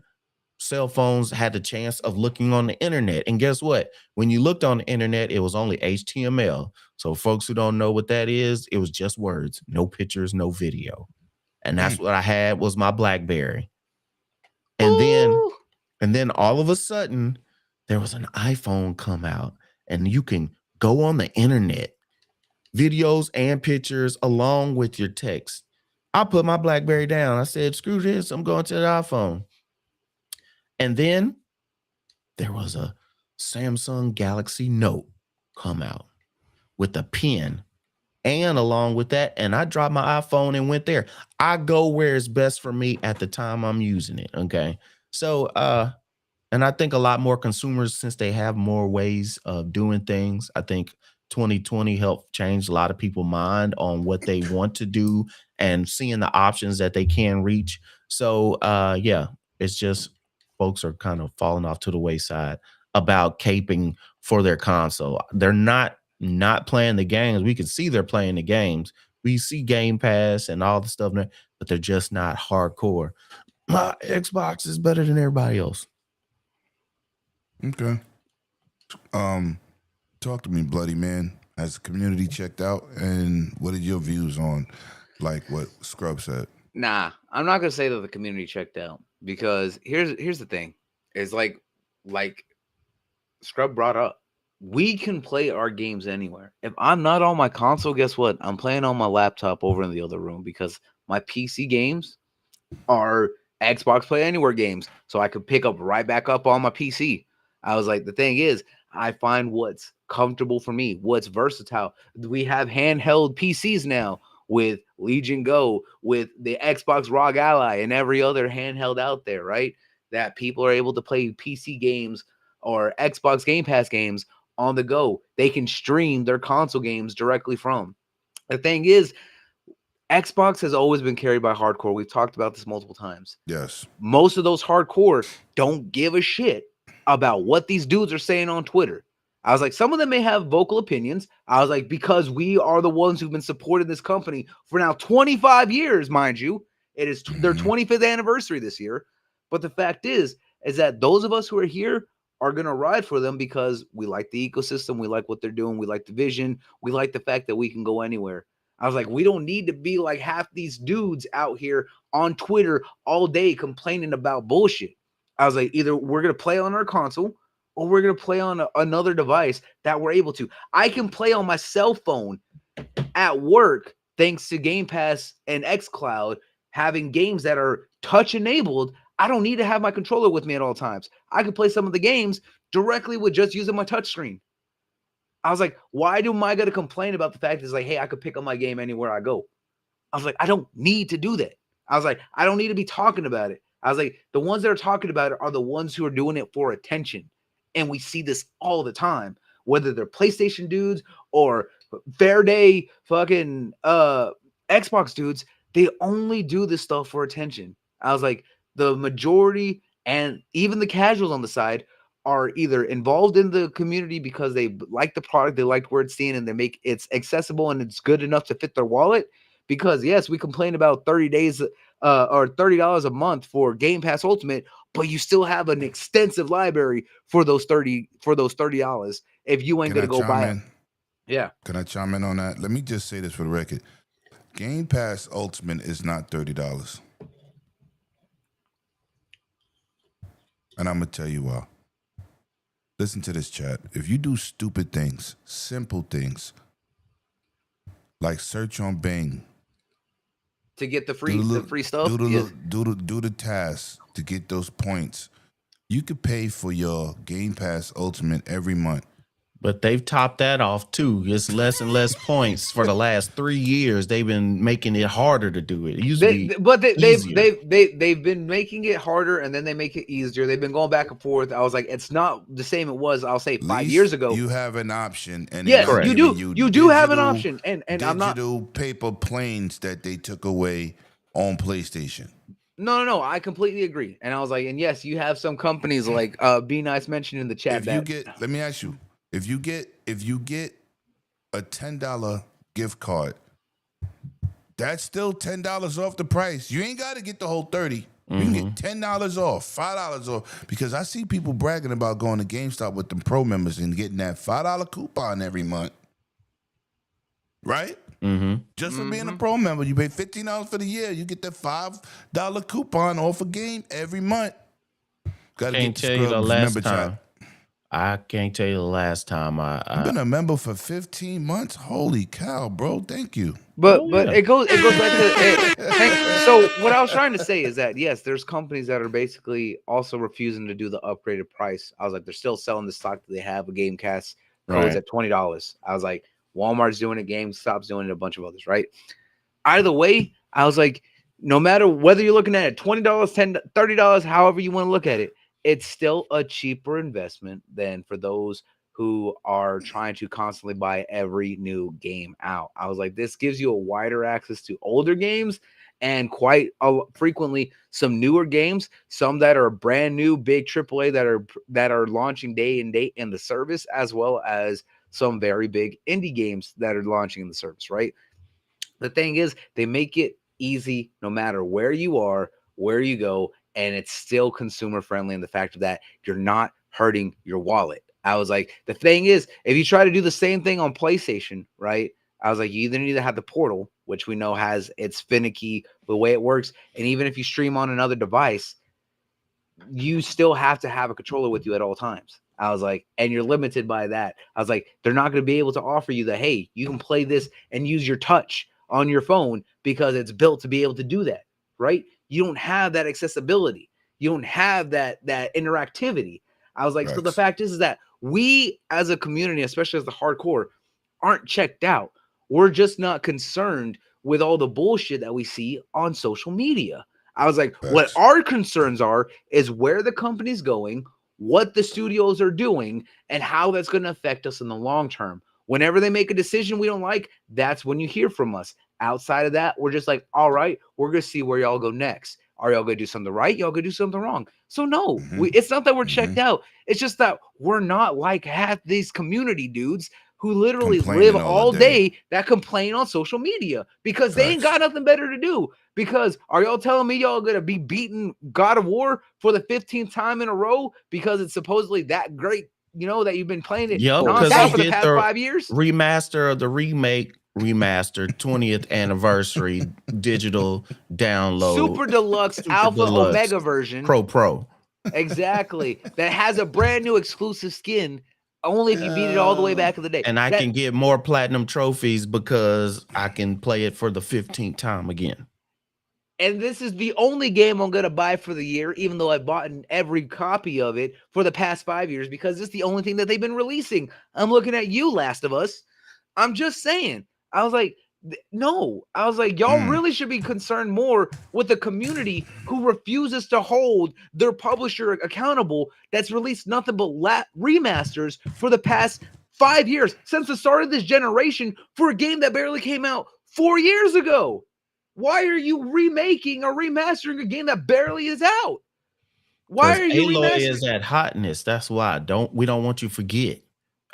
cell phones had the chance of looking on the internet. And guess what? When you looked on the internet, it was only HTML. So folks who don't know what that is, it was just words, no pictures, no video. And that's what I had was my BlackBerry. And then all of a sudden, there was an iPhone come out, and you can go on the internet, videos and pictures along with your text. I put my BlackBerry down. I said, screw this, I'm going to the iPhone. And then there was a Samsung Galaxy Note come out with a pen. And along with that, and I dropped my iPhone and went there. I go where it's best for me at the time I'm using it. Okay. So and I think a lot more consumers, since they have more ways of doing things, I think 2020 helped change a lot of people's mind on what they want to do and seeing the options that they can reach. So yeah, it's just folks are kind of falling off to the wayside about caping for their console. They're not playing the games. We can see they're playing the games. We see Game Pass and all the stuff, but they're just not hardcore. My Xbox is better than everybody else. Okay. Talk to me, bloody man. Has the community checked out, and what are your views on like what Scrub said? Nah, I'm not gonna say that the community checked out, because here's the thing. Is like Scrub brought up, we can play our games anywhere. If I'm not on my console, guess what? I'm playing on my laptop over in the other room, because my PC games are Xbox Play Anywhere games. So I could pick up right back up on my PC. I was like, the thing is, I find what's comfortable for me, what's versatile. We have handheld PCs now with Legion Go, with the Xbox ROG Ally, and every other handheld out there, right? That people are able to play PC games or Xbox Game Pass games on the go. They can stream their console games directly from. The thing is, Xbox has always been carried by hardcore. We've talked about this multiple times. Yes. Most of those hardcore don't give a shit about what these dudes are saying on Twitter. I was like, some of them may have vocal opinions. I was like, because we are the ones who've been supporting this company for now 25 years, mind you. It is their 25th anniversary this year. But the fact is that those of us who are here are going to ride for them because we like the ecosystem. We like what they're doing. We like the vision. We like the fact that we can go anywhere. I was like, we don't need to be like half these dudes out here on Twitter all day complaining about bullshit. I was like, either we're going to play on our console or we're going to play on another device that we're able to. I can play on my cell phone at work thanks to Game Pass and xCloud having games that are touch enabled. I don't need to have my controller with me at all times. I can play some of the games directly with just using my touch screen. I was like, why am I going to complain about the fact that it's like, hey, I could pick up my game anywhere I go? I was like, I don't need to do that. I was like, I don't need to be talking about it. I was like, the ones that are talking about it are the ones who are doing it for attention. And we see this all the time, whether they're PlayStation dudes or Fair Day fucking Xbox dudes. They only do this stuff for attention. I was like, the majority and even the casuals on the side are either involved in the community because they like the product, they like where it's seen, and they make it's accessible and it's good enough to fit their wallet. Because yes, we complain about 30 days or $30 a month for Game Pass Ultimate, but you still have an extensive library for those $30 if you ain't gonna go buy it. Yeah. Can I chime in on that? Let me just say this for the record. Game Pass Ultimate is not $30. And I'm going to tell you why. Listen to this, chat. If you do stupid things, simple things, like search on Bing, to get the free stuff, do the tasks to get those points, you could pay for your Game Pass Ultimate every month. But they've topped that off too. It's less and less points for the last 3 years. They've been making it harder to do it. It used to be they've been making it harder, and then they make it easier. They've been going back and forth. I was like, it's not the same it was, I'll say, 5 years ago. You have an option, and yes, you do. You do have an option, and I'm not digital paper planes that they took away on PlayStation. No. I completely agree. And I was like, and yes, you have some companies like Be Nice mentioned in the chat. Let me ask you. If you get a $10 gift card, that's still $10 off the price. You ain't got to get the whole $30. You can get $10 off, $5 off. Because I see people bragging about going to GameStop with them pro members and getting that $5 coupon every month. Right? Just for being a pro member, you pay $15 for the year. You get that $5 coupon off a game every month. Got to get tell you the last time. I can't tell you the last time I've been a member for 15 months. Holy cow, bro! Thank you. But it goes back to so what I was trying to say is that yes, there's companies that are basically also refusing to do the upgraded price. I was like, they're still selling the stock that they have a Gamecast codes at $20. I was like, Walmart's doing it, GameStop's doing it, a bunch of others, right? Either way, I was like, no matter whether you're looking at it, $20, $10, $30, however you want to look at it, it's still a cheaper investment than for those who are trying to constantly buy every new game out. I was like, this gives you a wider access to older games and quite frequently some newer games, some that are brand new, big AAA that are launching day and date in the service, as well as some very big indie games that are launching in the service, right? The thing is, they make it easy no matter where you are, where you go, and it's still consumer friendly in the fact of that you're not hurting your wallet. I was like, the thing is, if you try to do the same thing on PlayStation, right? I was like, you either need to have the portal, which we know has it's finicky the way it works. And even if you stream on another device, you still have to have a controller with you at all times. I was like, and you're limited by that. I was like, they're not going to be able to offer you the, hey, you can play this and use your touch on your phone because it's built to be able to do that, right? You don't have that accessibility. You don't have that interactivity. I was like, right. So the fact is that we as a community, especially as the hardcore, aren't checked out. We're just not concerned with all the bullshit that we see on social media. I was like, what our concerns are is where the company's going, what the studios are doing, and how that's going to affect us in the long term. Whenever they make a decision we don't like, that's when you hear from us. Outside of that, we're just like, all right, we're going to see where y'all go next. Are y'all going to do something right? Y'all going to do something wrong? So no, it's not that we're checked out. It's just that we're not like half these community dudes who literally Complaining live all all day. day that complain on social media because they ain't Facts. got nothing better to do. Because are y'all telling me y'all gonna be beating God of War for the 15th time in a row because it's supposedly that great, you know, that you've been playing it Yep, because nonstop they for the did past the 5 years? remaster of the remake, remastered 20th anniversary digital download. Super deluxe Super alpha deluxe omega version. Pro. Exactly. That has a brand new exclusive skin only if you beat it all the way back in the day. And I That- can get more platinum trophies because I can play it for the 15th time again. And this is the only game I'm going to buy for the year, even though I've bought every copy of it for the past 5 years, because it's the only thing that they've been releasing. I'm looking at you, Last of Us. I'm just saying. I was like, no. I was like, y'all really should be concerned more with the community who refuses to hold their publisher accountable that's released nothing but remasters for the past 5 years since the start of this generation for a game that barely came out 4 years ago. Why are you remaking or remastering a game that barely is out? Why are you Aloy remastering? is that hotness. That's why we don't want you to forget.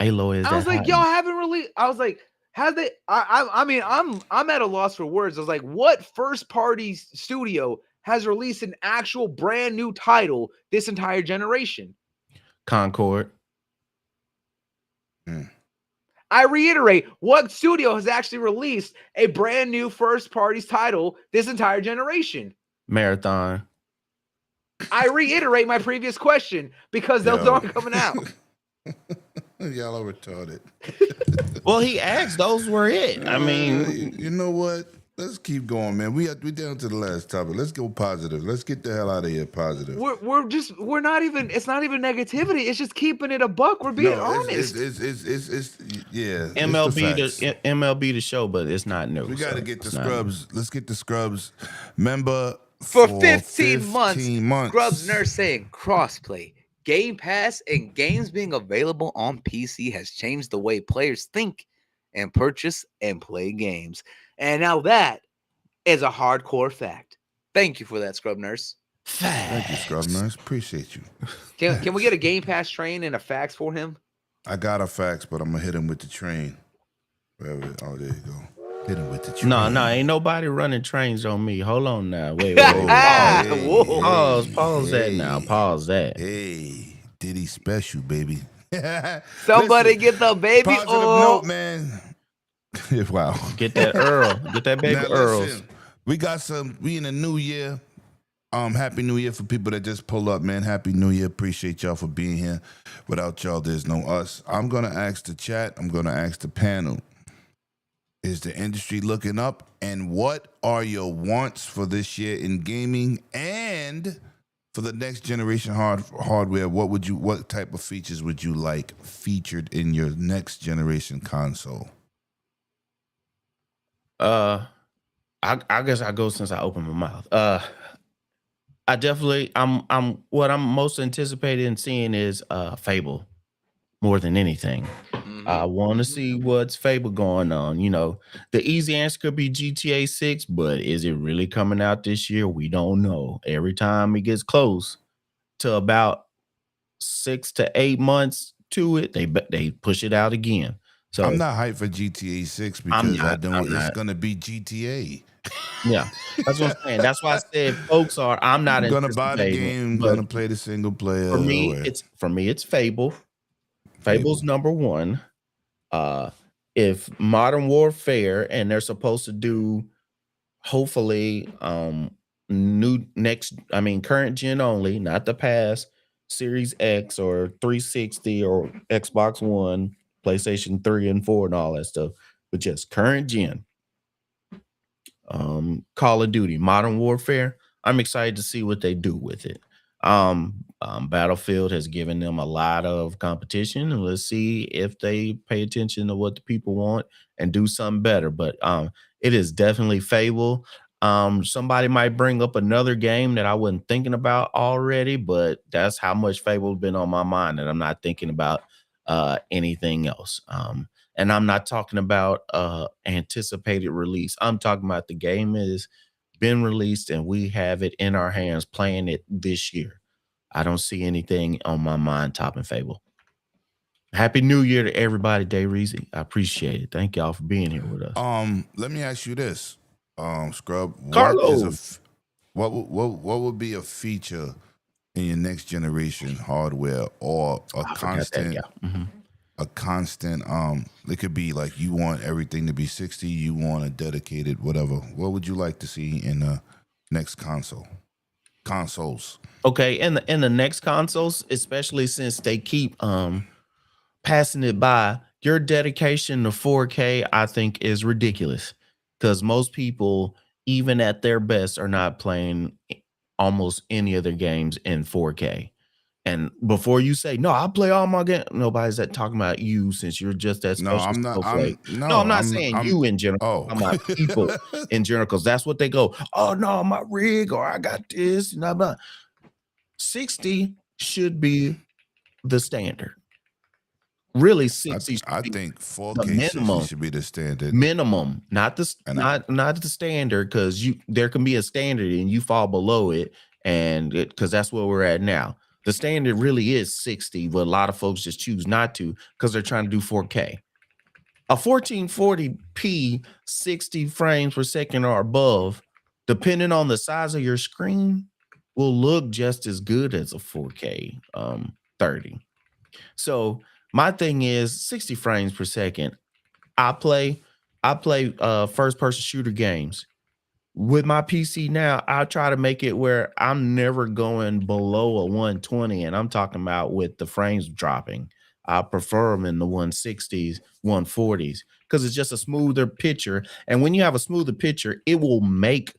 Aloy is I was that like, hotness. y'all haven't really. I was like, have they? I mean, I'm at a loss for words. I was like, what first party studio has released an actual brand new title this entire generation? Concord. I reiterate, what studio has actually released a brand new first party title this entire generation? Marathon. I reiterate my previous question because those aren't coming out. Y'all are retarded. Well, he asked. Those were it. I mean, you know what? Let's keep going, man. We down to the last topic. Let's go positive. Let's get the hell out of here positive. We're not even. It's not even negativity. It's just keeping it a buck. We're being honest. It's yeah. MLB the show, but it's not new. We got to get the scrubs. Let's get the scrubs member for 15 months. Scrubs nurse saying crossplay, Game Pass, and games being available on PC has changed the way players think and purchase and play games. And now that is a hardcore fact. Thank you for that, Scrub Nurse. Thank you, Scrub Nurse. Appreciate you. Can we get a Game Pass train and a fax for him? I got a fax, but I'm gonna hit him with the train. Wherever. Oh, there you go. Hit him with the train. No, ain't nobody running trains on me. Hold on now. Wait. Pause that now. Pause that. Hey, Diddy special, baby. Somebody Listen, get the baby. Positive note, man. Wow. Get that Earl. Get that baby Earls. Listen, we in a new year. Happy New Year for people that just pull up, man. Happy New Year. Appreciate y'all for being here. Without y'all, there's no us. I'm gonna ask the chat, I'm gonna ask the panel. Is the industry looking up? And what are your wants for this year in gaming and for the next generation hardware? What type of features would you like featured in your next generation console? I guess I go since I opened my mouth. I'm what I'm most anticipating and seeing is Fable more than anything. I want to see what's Fable going on. You know, the easy answer could be GTA 6, but is it really coming out this year? We don't know. Every time it gets close to about 6 to 8 months to it, they push it out again. So I'm not hyped for GTA 6 because it's going to be GTA. Yeah, that's what I'm saying. That's why I said folks are. I'm not going to buy the game. Going to play the single player. For me, it's Fable. Fable's number one. If Modern Warfare, and they're supposed to do, hopefully, current gen only, not the past, Series X or 360 or Xbox One, PlayStation 3 and 4 and all that stuff, but just current gen. Call of Duty, Modern Warfare. I'm excited to see what they do with it. Battlefield has given them a lot of competition, and let's see if they pay attention to what the people want and do something better. But it is definitely Fable. Somebody might bring up another game that I wasn't thinking about already, but that's how much Fable's been on my mind, and I'm not thinking about anything else. And I'm not talking about anticipated release. I'm talking about the game is been released and we have it in our hands playing it this year. I don't see anything on my mind topping Fable. Happy New Year to everybody, Day Reezy. I appreciate it. Thank y'all for being here with us. Let me ask you this, Scrub. Carlos. What would be a feature in your next generation hardware or a constant? A constant. It could be like you want everything to be 60. You want a dedicated whatever. What would you like to see in the next consoles? Okay, in the next consoles, especially since they keep passing it by, your dedication to 4K, I think, is ridiculous because most people, even at their best, are not playing almost any of their games in 4K. And before you say, no, I play all my games, nobody's talking about you since you're just that special. No, I'm not. I'm not saying you in general. Oh, I'm about people in general because that's what they go. Oh no, my rig or I got this and blah, blah. 60 should be the standard. Really, 60. I think 4K 60 should be the standard. Minimum, not the standard, because there can be a standard and you fall below it, and because that's where we're at now. The standard really is 60, but a lot of folks just choose not to because they're trying to do 4K. A 1440p 60 frames per second or above, depending on the size of your screen, will look just as good as a 4K 30. So my thing is 60 frames per second. I play first person shooter games. With my PC now, I try to make it where I'm never going below a 120, and I'm talking about with the frames dropping. I prefer them in the 160s, 140s, because it's just a smoother picture. And when you have a smoother picture, it will make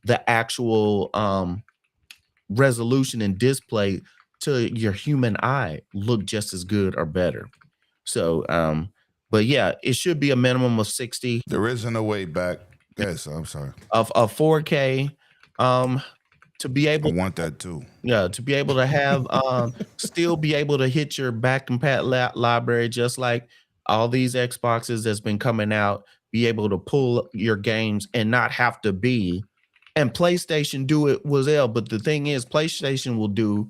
the actual resolution and display to your human eye look just as good or better. So, but yeah, it should be a minimum of 60. There isn't a way back. Yes, I'm sorry. Of 4K, to be able. I want that too. Yeah, to be able to have, still be able to hit your back compat library, just like all these Xboxes that's been coming out. Be able to pull your games and not have to be. And PlayStation do it well, but the thing is, PlayStation will do.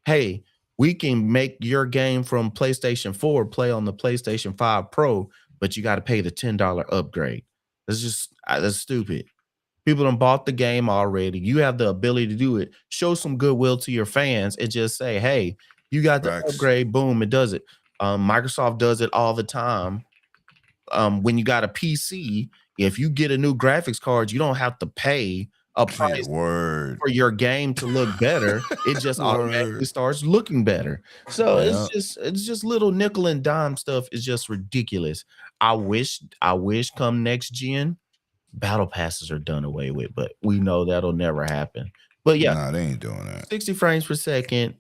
Hey, we can make your game from PlayStation 4 play on the PlayStation 5 Pro, but you got to pay the $10 upgrade. That's stupid. People done bought the game already. You have the ability to do it. Show some goodwill to your fans and just say, hey, you got the upgrade. Boom, it does it. Microsoft does it all the time. When you got a PC, if you get a new graphics card, you don't have to pay a price for your game to look better. It just automatically starts looking better. So it's just little nickel and dime stuff is just ridiculous. I wish come next gen, battle passes are done away with, but we know that'll never happen. But yeah, nah, they ain't doing that. 60 frames per second.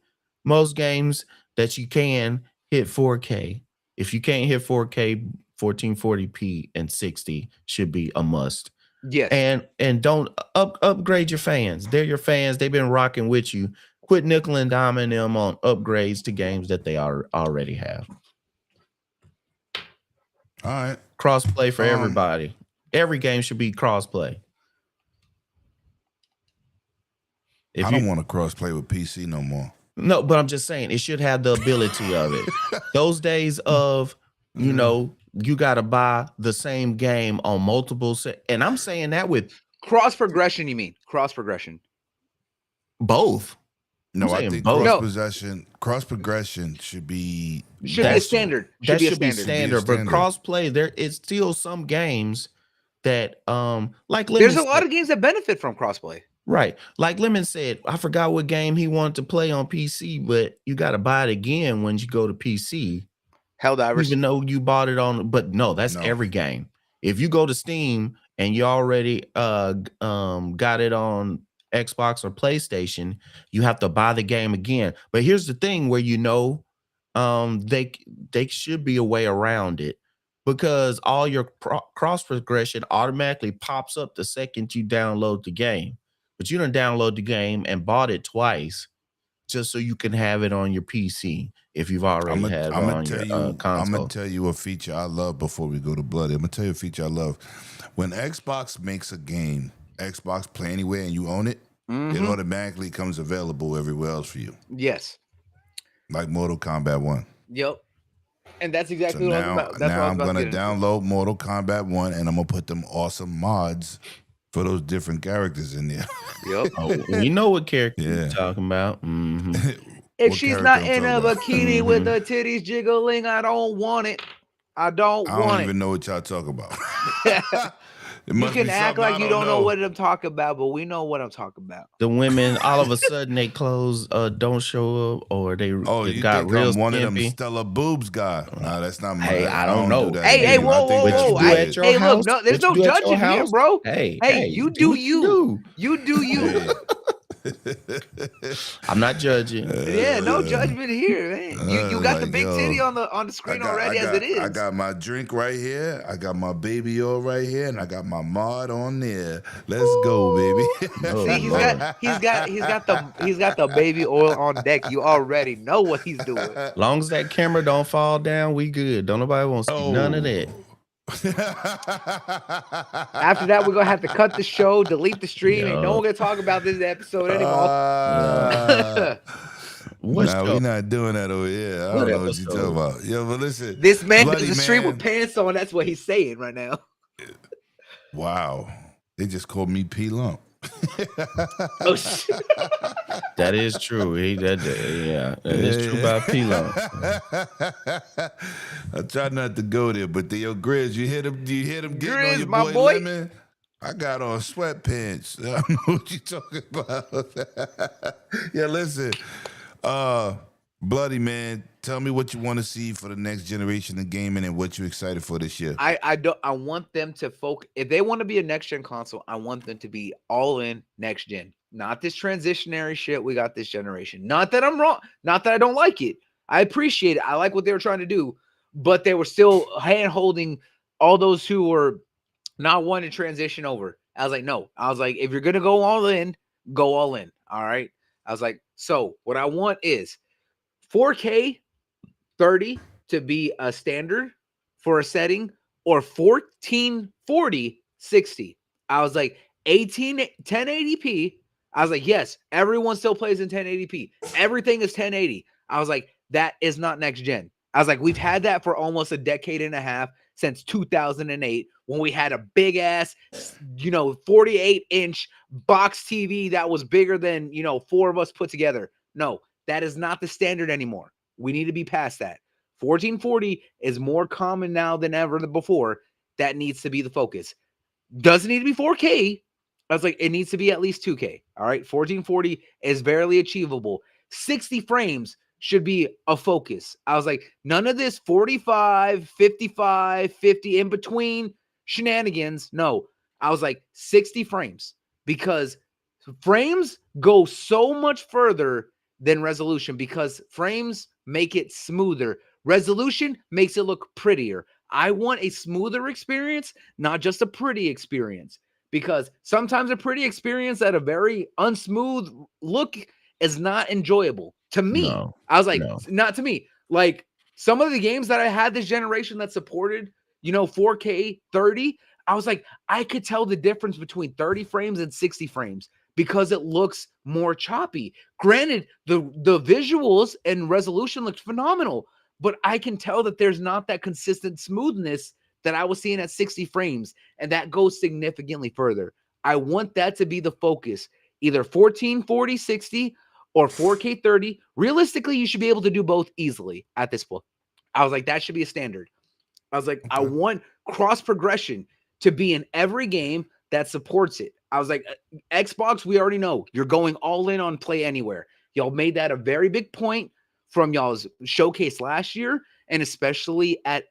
Most games that you can hit 4K. If you can't hit 4K, 1440p and 60 should be a must. Yes. And don't upgrade your fans. They're your fans. They've been rocking with you. Quit nickel and diming them on upgrades to games that they already have. All right. Crossplay for everybody. Every game should be crossplay. I don't want to crossplay with PC no more. No, but I'm just saying it should have the ability of it. Those days of, you got to buy the same game on multiple and I'm saying that with cross progression. You mean cross progression? Both. No, I think cross progression should be be a standard. That should be standard. But crossplay, there is still some games that there's a lot of games that benefit from crossplay. Right. Like Lemon said, I forgot what game he wanted to play on PC, but you got to buy it again when you go to PC. Helldivers. Even though you bought it on, but no, that's every game. If you go to Steam and you already got it on Xbox or PlayStation, you have to buy the game again. But here's the thing where they should be a way around it, because all your cross progression automatically pops up the second you download the game. But you done download the game and bought it twice just so you can have it on your PC if you've already had it on your console. I'm going to tell you a feature I love before we go to Bloody. I'm going to tell you a feature I love. When Xbox makes a game, Xbox Play Anywhere, and you own it, it automatically comes available everywhere else for you. Yes. Like Mortal Kombat 1. Yep. And that's So exactly what I was now, about. That's what I was I'm about to gonna get into. download Mortal Kombat 1 and I'm gonna put them awesome mods for those different characters in there. Yep. Oh, we know what character Yeah. you're talking about. Mm-hmm. If What she's character not I'm in a talking about? bikini with the titties jiggling, I don't want it. I don't I don't want even know what y'all talk about. it. It You must can be act something like I you don't know what I'm talking about, but we know what I'm talking about. The women, all of a sudden, they clothes don't show up, or they Oh, you got think real I'm one of them skimpy. Stella boobs guy? Nah, that's not my. Hey, I don't do know. that Hey, anymore. I whoa, think whoa, that's whoa! What you do weird. at your Hey, house? look, no, there's What you no do at your judging here, house? bro. Hey, Hey, you do what you. You do you. Hey. I'm not judging. Yeah, no judgment here, man. You got the like, big yo, titty on the screen already as it is. I got my drink right here. I got my baby oil right here, and I got my mod on there. Let's go, baby. Oh, See, he's got the baby oil on deck. You already know what he's doing. Long as that camera don't fall down, we good. Don't nobody want to see none of that. After that, we're gonna have to cut the show, delete the stream, and no Yo. one gonna talk about this episode anymore. What Nah, show? we not doing that over here. I What don't know what you episode? talking about. Yo, but listen, This man Bloody does the stream Man. with pants on. That's what he's saying right now. Wow, they just called me P Lump. Oh shit! That is true. That is true about P-Long. I try not to go there, but yo, Grizz, you hear them getting Grizz, on your my boy, boy. Lemon? I got on sweatpants. I don't know what you talking about. Yeah, listen. Bloody Man, tell me what you want to see for the next generation of gaming and what you're excited for this year. I want them to focus. If they want to be a next gen console, I want them to be all in next gen. Not this transitionary shit we got this generation. Not that I'm wrong. Not that I don't like it. I appreciate it. I like what they were trying to do, but they were still hand holding all those who were not wanting to transition over. I was like, no. I was like, if you're gonna go all in, go all in. All right. I was like, so what I want is 4K 30 to be a standard for a setting, or 1440 60. I was like 1080p. I was like, yes, everyone still plays in 1080p. Everything is 1080. I was like, that is not next gen. I was like, we've had that for almost a decade and a half, since 2008, when we had a big ass, 48-inch box TV that was bigger than, four of us put together. No, that is not the standard anymore. We need to be past that. 1440 is more common now than ever before. That needs to be the focus. Doesn't need to be 4K. I was like, it needs to be at least 2K. All right. 1440 is barely achievable. 60 frames should be a focus. I was like, none of this 45, 55, 50 in between shenanigans. No, I was like 60 frames, because frames go so much further than resolution, because frames make it smoother. Resolution makes it look prettier. I want a smoother experience, not just a pretty experience, because sometimes a pretty experience at a very unsmooth look is not enjoyable to me. No, I was like, no. not to me. Like some of the games that I had this generation that supported, 4K 30, I was like, I could tell the difference between 30 frames and 60 frames because it looks more choppy. Granted, the visuals and resolution looked phenomenal, but I can tell that there's not that consistent smoothness that I was seeing at 60 frames, and that goes significantly further. I want that to be the focus, either 1440 60 or 4K 30. Realistically, you should be able to do both easily at this point. I was like, that should be a standard. I was like, I want cross progression to be in every game that supports it. I was like, Xbox, we already know you're going all in on play anywhere. Y'all made that a very big point from y'all's showcase last year, and especially at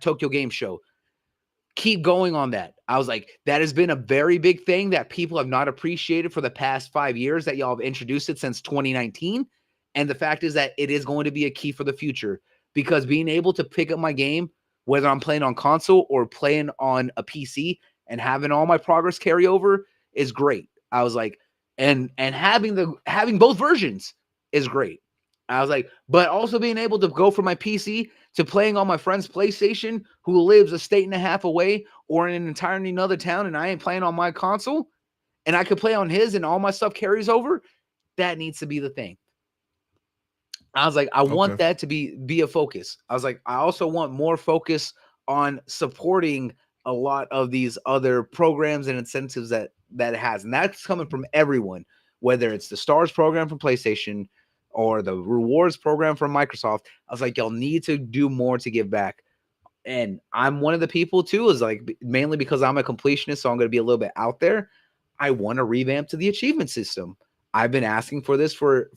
Tokyo Game Show. Keep going on that. I was like, that has been a very big thing that people have not appreciated for the past 5 years, that y'all have introduced it since 2019. And the fact is that it is going to be a key for the future, because being able to pick up my game, whether I'm playing on console or playing on a PC, and having all my progress carry over is great. I was like, and having both versions is great. I was like, but also being able to go from my PC to playing on my friend's PlayStation, who lives a state and a half away or in an entirely another town, and I ain't playing on my console, and I could play on his and all my stuff carries over. That needs to be the thing. I was like, I want Okay. that to be a focus. I was like, I also want more focus on supporting a lot of these other programs and incentives that it has. And that's coming from everyone, whether it's the Stars program from PlayStation or the rewards program from Microsoft. I was like, y'all need to do more to give back. And I'm one of the people too, is like, mainly because I'm a completionist, so I'm going to be a little bit out there. I want to revamp to the achievement system. I've been asking for this for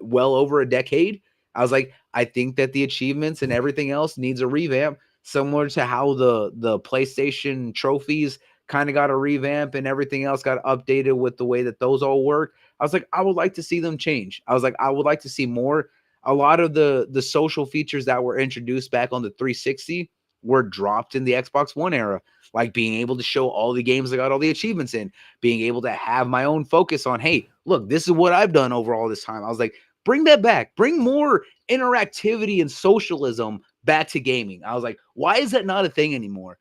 well over a decade. I was like, I think that the achievements and everything else needs a revamp, similar to how the PlayStation trophies kind of got a revamp and everything else got updated with the way that those all work. I was like, I would like to see them change. I was like, I would like to see more. A lot of the social features that were introduced back on the 360 were dropped in the Xbox One era, like being able to show all the games I got all the achievements in, being able to have my own focus on, hey, look, this is what I've done over all this time. I was like, bring that back, bring more interactivity and socialism back to gaming. I was like, why is that not a thing anymore?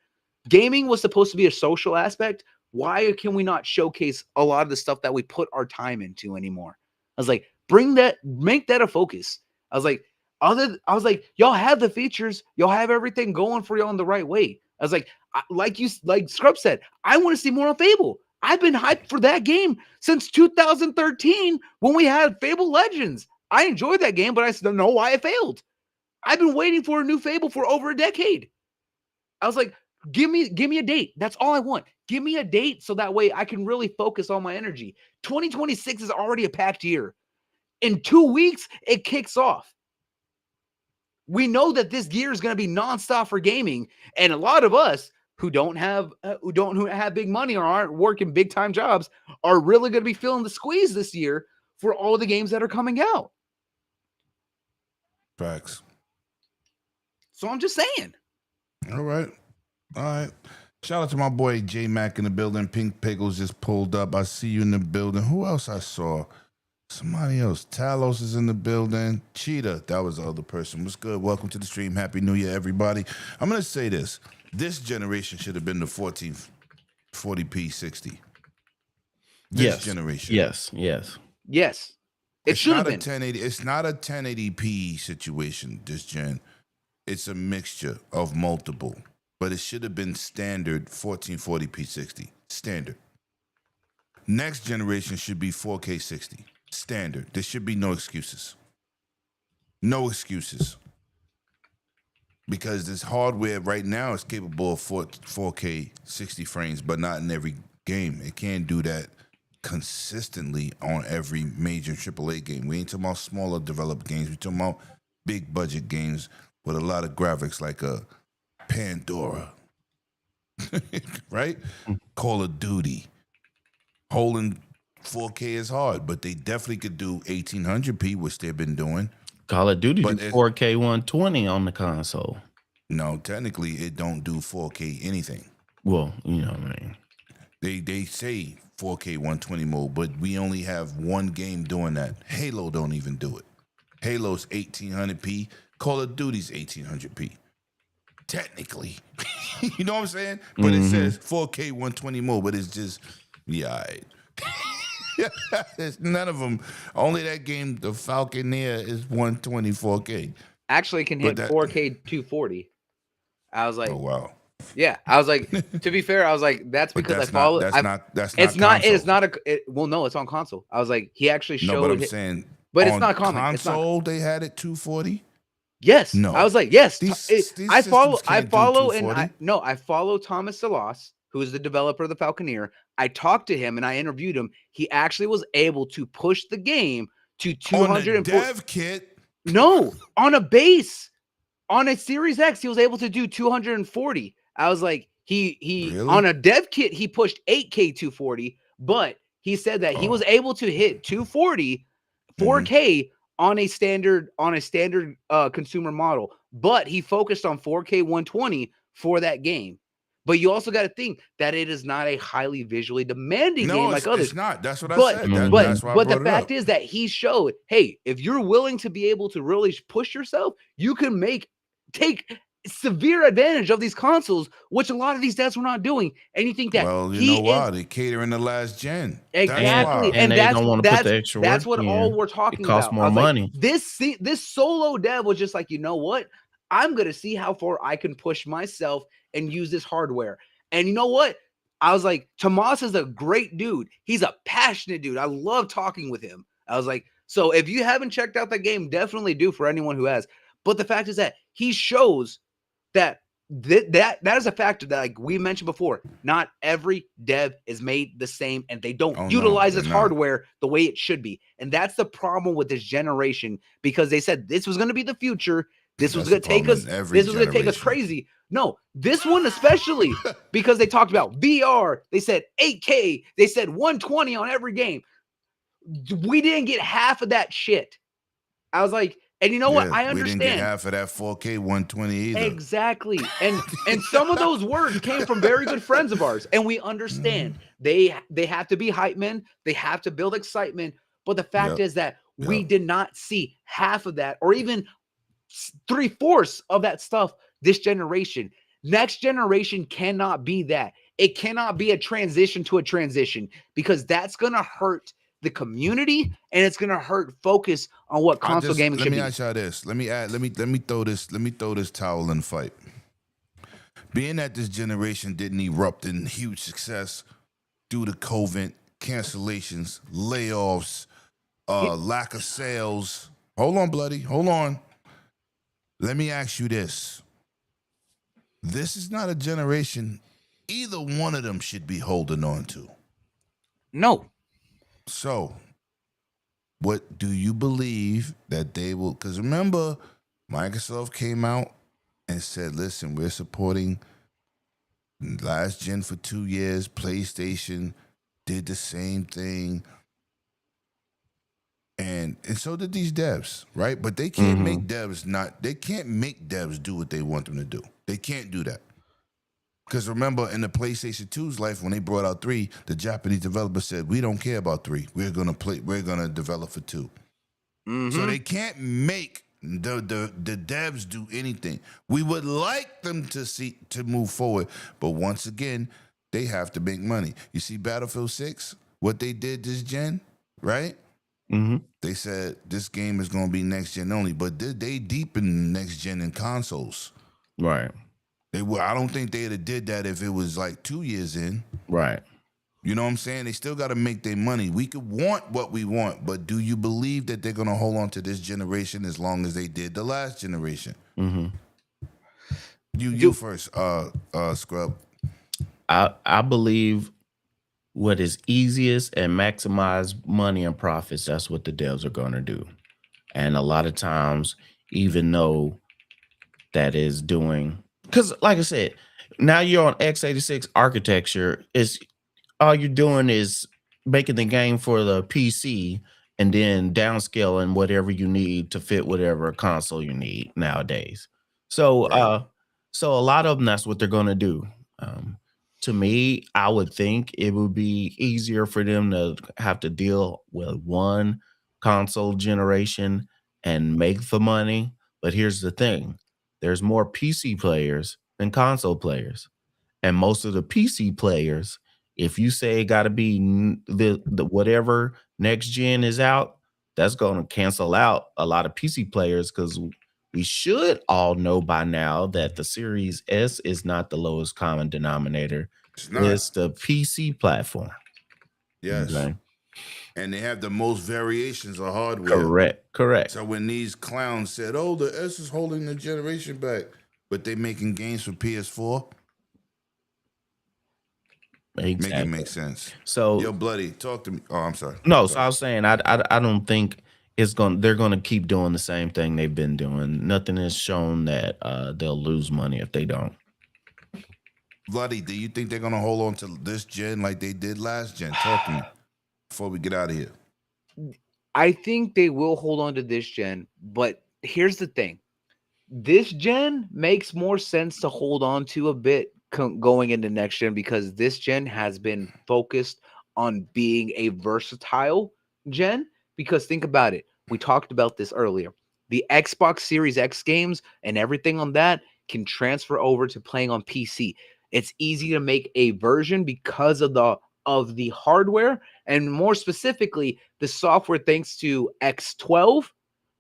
Gaming was supposed to be a social aspect. Why can we not showcase a lot of the stuff that we put our time into anymore? I was like, bring that, make that a focus. I was like, y'all have the features, y'all have everything going for y'all in the right way. I was like, like Scrub said, I want to see more on Fable. I've been hyped for that game since 2013 when we had Fable Legends. I enjoyed that game, but I still know why it failed. I've been waiting for a new Fable for over a decade. I was like, give me a date. That's all I want. Give me a date so that way I can really focus all my energy. 2026 is already a packed year. In 2 weeks, it kicks off. We know that this year is going to be nonstop for gaming, and a lot of us who don't have big money or aren't working big time jobs are really going to be feeling the squeeze this year for all the games that are coming out. Facts. So I'm just saying. All right. Shout out to my boy J Mac in the building. Pink Pickles just pulled up. I see you in the building. Who else I saw? Somebody else. Talos is in the building. Cheetah, that was the other person. What's good? Welcome to the stream. Happy New Year, everybody. I'm going to say this. This generation should have been the 1440p 60. This generation. Yes. It should have been. 1080. It's not a 1080p situation, this gen. It's a mixture of multiple. But it should have been standard 1440p 60. Standard. Next generation should be 4K 60. Standard. There should be no excuses. No excuses. Because this hardware right now is capable of 4K 60 frames, but not in every game. It can't do that consistently on every major AAA game. We ain't talking about smaller developed games. We're talking about big budget games with a lot of graphics like a Pandora. Right? Call of Duty. Holding 4K is hard, but they definitely could do 1800p, which they've been doing. Call of Duty do 4K 120 on the console. No, technically it don't do 4K anything. Well, you know what I mean. They say 4K 120 mode, but we only have one game doing that. Halo don't even do it. Halo's 1800p. Call of Duty's 1800p. Technically. You know what I'm saying? But it says 4K 120 mode, but it's just, yeah, all right. There's none of them. Only that game, the Falconeer, is 120 4K. Actually, can hit 4K 240. I was like, oh wow, yeah. I was like, to be fair, I was like, that's because that's I follow. That's not. It's not. Well, no, it's on console. I was like, he actually showed. No, but I'm saying, but it's not common. Console, they had it 240. Yes. No. I was like, yes. These I follow, and I follow Thomas Salas, who is the developer of the Falconeer. I talked to him and I interviewed him. He actually was able to push the game to 240. On the dev kit? No, on a base. On a Series X, he was able to do 240. I was like, he really? On a dev kit, he pushed 8K 240, but he said that he was able to hit 240 4K on a standard consumer model, but he focused on 4K 120 for that game. But you also got to think that it is not a highly visually demanding game like others. It's not. That's what I said. That's why but the fact is that he showed, hey, if you're willing to be able to really push yourself, you can take severe advantage of these consoles, which a lot of these devs were not doing. And you think that Well, you know why? They catering the last gen. Exactly, That's And and they don't want to put the extra that's work what all in. we're It talking costs about. I more was like, money. this solo dev was just like, you know what? I'm gonna see how far I can push myself and use this hardware. And you know what? I was like, Tomas is a great dude. He's a passionate dude. I love talking with him. I was like, so if you haven't checked out that game, definitely do for anyone who has. But the fact is that he shows that that is a factor that, like we mentioned before, not every dev is made the same and they don't Oh, no, utilize they're this not. hardware the way it should be. And that's the problem with this generation, because they said this was going to be the future. This was That's going the to take problem us. in every This was going to take us generation. crazy. No, this one especially, because they talked about VR. They said 8K. They said 120 on every game. We didn't get half of that shit. I was like, and you know what? Yeah, I we didn't get understand. half of that 4K 120 either. Exactly. And some of those words came from very good friends of ours. And we understand they have to be hype men, they have to build excitement. But the fact Yep. is that we Yep. did not see half of that, or even 3/4 of that stuff this generation. Next generation cannot be that. It cannot be a transition to a transition, because that's gonna hurt the community and it's gonna hurt focus on what console gaming Let should me be. ask y'all this. Let me throw this towel in the fight. Being that this generation didn't erupt in huge success due to COVID, cancellations, layoffs, lack of sales. Hold on, bloody. Hold on. Let me ask you this. This is not a generation either one of them should be holding on to. No. So, what do you believe that they will? Because remember, Microsoft came out and said, listen, we're supporting last gen for 2 years. PlayStation did the same thing. And so did these devs, right? But they can't make devs do what they want them to do. They can't do that. Because remember, in the PlayStation 2's life, when they brought out 3, the Japanese developer said, we don't care about 3. We're gonna develop for 2. So they can't make the devs do anything. We would like them to move forward, but once again, they have to make money. You see Battlefield 6, what they did this gen, right? They said this game is gonna be next gen only, but they deep in next gen in consoles. Right. I don't think they'd have did that if it was like 2 years in. Right. You know what I'm saying? They still got to make their money. We could want what we want, but do you believe that they're going to hold on to this generation as long as they did the last generation? You first, Scrub. I believe what is easiest and maximize money and profits, that's what the devs are going to do. And a lot of times, even though that is doing, because like I said, now you're on x86 architecture, is all you're doing is making the game for the PC and then downscaling whatever you need to fit whatever console you need nowadays. So so a lot of them, that's what they're going to do. To me, I would think it would be easier for them to have to deal with one console generation and make the money. But here's the thing. There's more PC players than console players. And most of the PC players, if you say it got to be the whatever next gen is out, that's going to cancel out a lot of PC players, because we should all know by now that the Series S is not the lowest common denominator. It's the PC platform. Yes. Okay? And they have the most variations of hardware. Correct. So when these clowns said, oh, the S is holding the generation back, but they making games for PS4, make it make sense. So, yo, bloody, talk to me. Oh, I'm sorry. No, so I was saying I don't think they're gonna keep doing the same thing they've been doing. Nothing has shown that they'll lose money if they don't. Bloody, do you think they're gonna hold on to this gen like they did last gen? Talk to me before we get out of here. I think they will hold on to this gen, but here's the thing. This gen makes more sense to hold on to a bit going into next gen, because this gen has been focused on being a versatile gen. Because think about it. We talked about this earlier. The Xbox Series X games and everything on that can transfer over to playing on PC. It's easy to make a version because of the hardware, and more specifically the software, thanks to X12,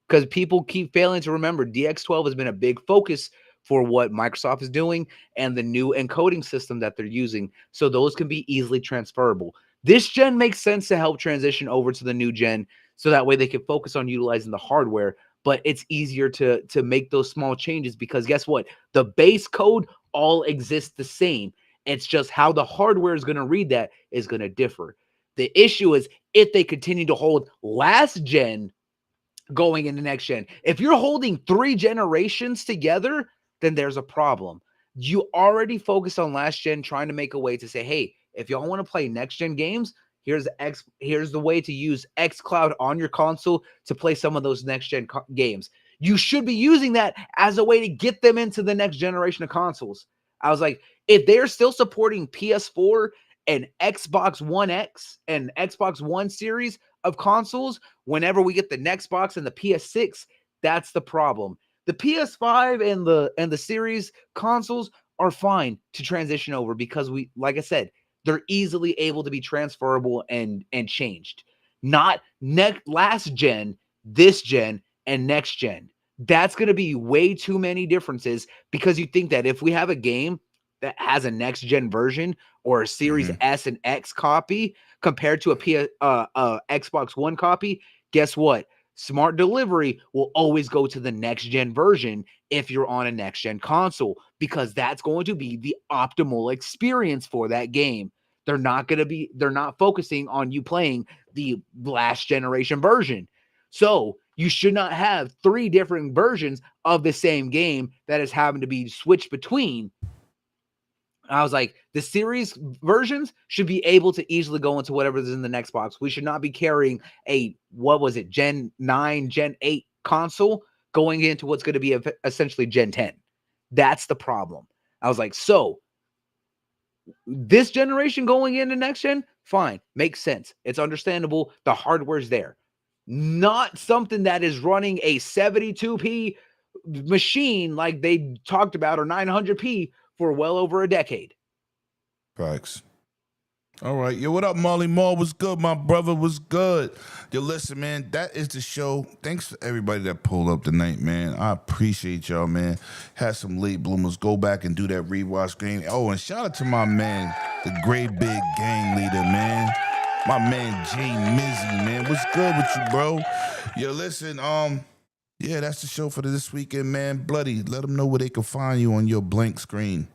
because people keep failing to remember DX12 has been a big focus for what Microsoft is doing and the new encoding system that they're using. So those can be easily transferable. This gen makes sense to help transition over to the new gen, so that way they can focus on utilizing the hardware. But it's easier to make those small changes, because guess what? The base code all exists the same. It's just how the hardware is going to read that is going to differ. The issue is if they continue to hold last gen going into next gen. If you're holding 3 generations together, then there's a problem. You already focused on last gen, trying to make a way to say, hey, if y'all want to play next gen games, here's the way to use xCloud on your console to play some of those next gen games. You should be using that as a way to get them into the next generation of consoles. I was like, if they're still supporting PS4 and Xbox One X and Xbox One series of consoles, whenever we get the next box and the PS6, that's the problem. The PS5 and the series consoles are fine to transition over, because we, like I said, they're easily able to be transferable and changed. Not last gen, this gen, and next gen. That's going to be way too many differences, because you think that if we have a game that has a next gen version or a Series S and X copy compared to a Xbox One copy, guess what? Smart delivery will always go to the next gen version if you're on a next gen console, because that's going to be the optimal experience for that game. They're not focusing on you playing the last generation version. So you should not have 3 different versions of the same game that is having to be switched between. I was like, the series versions should be able to easily go into whatever is in the next box. We should not be carrying Gen 9, Gen 8 console going into what's going to be essentially Gen 10. That's the problem. I was like, so this generation going into next gen, fine, makes sense. It's understandable. The hardware's there. Not something that is running a 72p machine like they talked about, or 900p, for well over a decade. Facts. All right. Yo, what up, Molly Moore? What's good, my brother? What's good? Yo, listen, man, that is the show. Thanks for everybody that pulled up tonight, man. I appreciate y'all, man. Had some late bloomers. Go back and do that rewatch game. Oh, and shout out to my man, the great big gang leader, man. My man, Jay Mizzy, man. What's good with you, bro? Yo, listen, yeah, that's the show for this weekend, man. Bloody, let them know where they can find you on your blank screen.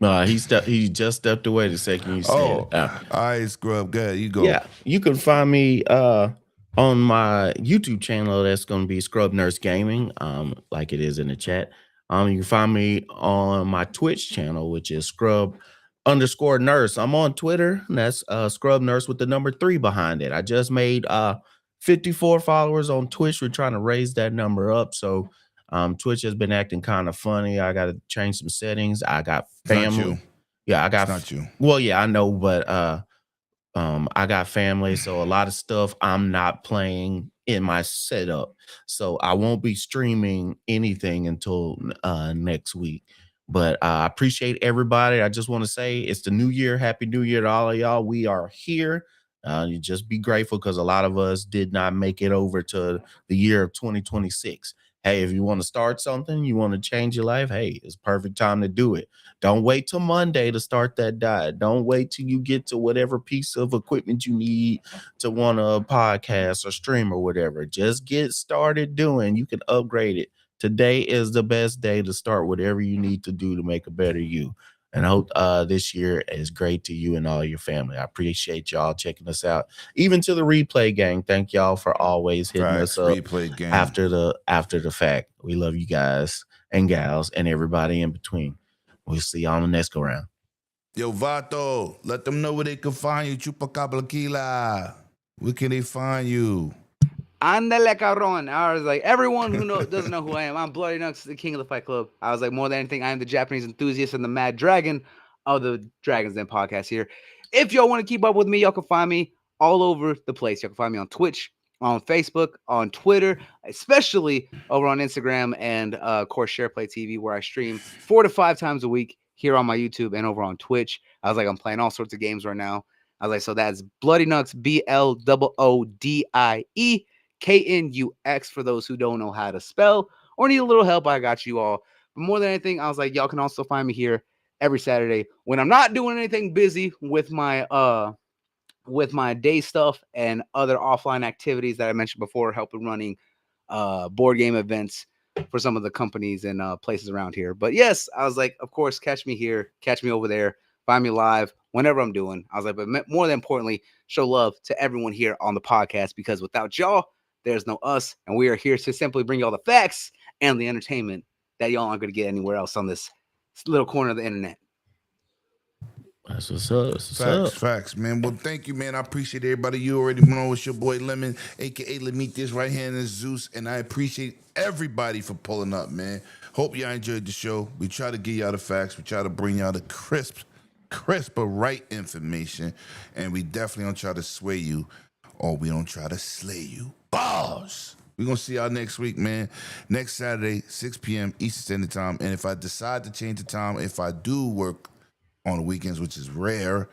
He just stepped away the second you said it. All right, Scrub, good. You go. Yeah, you can find me on my YouTube channel. That's going to be Scrub Nurse Gaming, like it is in the chat. You can find me on my Twitch channel, which is Scrub_Nurse. I'm on Twitter, and that's Scrub Nurse with the number 3 behind it. I just made 54 followers on Twitch. We're trying to raise that number up. So Twitch has been acting kind of funny. I got to change some settings. I got family. It's not you. Yeah, I got. It's not you. Well, yeah, I know, but I got family, so a lot of stuff I'm not playing in my setup. So I won't be streaming anything until next week. But I appreciate everybody. I just want to say it's the new year. Happy New Year to all of y'all. We are here. You just be grateful, because a lot of us did not make it over to the year of 2026. Hey, if you want to start something, you want to change your life, hey, it's perfect time to do it. Don't wait till Monday to start that diet. Don't wait till you get to whatever piece of equipment you need to want to podcast or stream or whatever. Just get started doing. You can upgrade it. Today is the best day to start whatever you need to do to make a better you. And I hope this year is great to you and all your family. I appreciate y'all checking us out. Even to the replay gang, thank y'all for always hitting us up replay gang. after the fact. We love you guys and gals and everybody in between. We'll see y'all on the next go round. Yo, Vato, let them know where they can find you. Chupacablaquila. Where can they find you? Andale cabrón. I was like, everyone who doesn't know who I am, I'm Bloody Nux, the king of the Fight Club. I was like, more than anything, I am the Japanese enthusiast and the mad dragon of the Dragons Den podcast here. If y'all want to keep up with me, y'all can find me all over the place. Y'all can find me on Twitch, on Facebook, on Twitter, especially over on Instagram, and of course SharePlay TV, where I stream 4 to 5 times a week here on my YouTube and over on Twitch. I was like, I'm playing all sorts of games right now. I was like, so that's Bloody Nux, BLOODIEKNUX, for those who don't know how to spell or need a little help. I got you all. But more than anything, I was like, y'all can also find me here every Saturday when I'm not doing anything busy with my day stuff and other offline activities that I mentioned before, helping running board game events for some of the companies and places around here. But yes, I was like, of course, catch me here, catch me over there, find me live whenever I'm doing. I was like, but more than importantly, show love to everyone here on the podcast, because without y'all, there's no us, and we are here to simply bring y'all the facts and the entertainment that y'all aren't going to get anywhere else on this little corner of the internet. That's what's up. That's what's up. Facts, man. Well, thank you, man. I appreciate everybody. You already know it's your boy Lemon, aka Lemeet right hand is Zeus, and I appreciate everybody for pulling up, man. Hope y'all enjoyed the show. We try to give y'all the facts. We try to bring y'all the crisp but right information, and we definitely don't try to sway you, or we don't try to slay you. Balls. We're going to see y'all next week, man. Next Saturday, 6 p.m. Eastern Standard Time. And if I decide to change the time, if I do work on the weekends, which is rare,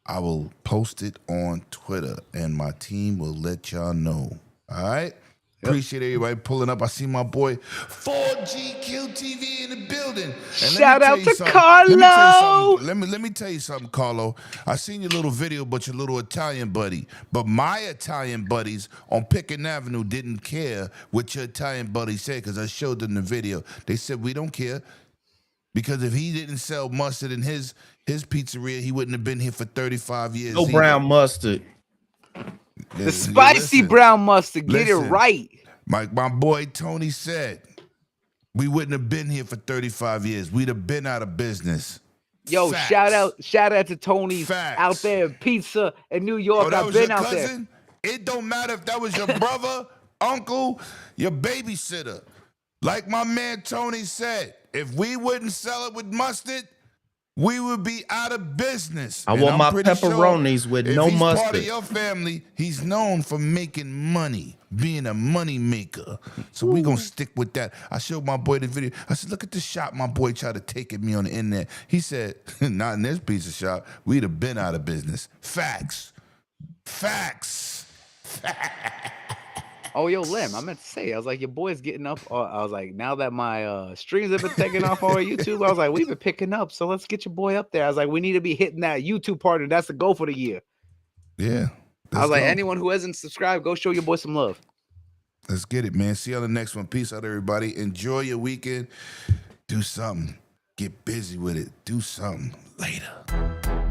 I will post it on Twitter, and my team will let y'all know. All right? Appreciate everybody pulling up. I see my boy 4G QTV in the building. And Shout out to Carlo. Let me tell you something, Carlo. I seen your little video about your little Italian buddy, but my Italian buddies on Pickett Avenue didn't care what your Italian buddy said, because I showed them the video. They said, we don't care, because if he didn't sell mustard in his pizzeria, he wouldn't have been here for 35 years. No brown mustard. The spicy brown mustard. Get it right. My boy Tony said, we wouldn't have been here for 35 years. We'd have been out of business. Yo, Facts. shout out to Tony's Facts. out there in pizza in New York. I've been out there. It don't matter if that was your brother, uncle, your babysitter. Like my man Tony said, if we wouldn't sell it with mustard, we would be out of business. I want my pepperonis with no if he's mustard. Part of your family, he's known for making money, being a money maker. So we gonna stick with that. I showed my boy the video. I said, look at the shot my boy tried to take at me on the internet. He said, not in this pizza shop. We'd have been out of business. Facts. Oh, yo, Lem, I meant to say, I was like, your boy's getting up. I was like, now that my streams have been taking off on YouTube, I was like, we've been picking up, so let's get your boy up there. I was like, we need to be hitting that YouTube partner. That's the goal for the year. Yeah. I was like, anyone who hasn't subscribed, go show your boy some love. Let's get it, man. See you on the next one. Peace out, everybody. Enjoy your weekend. Do something. Get busy with it. Do something. Later.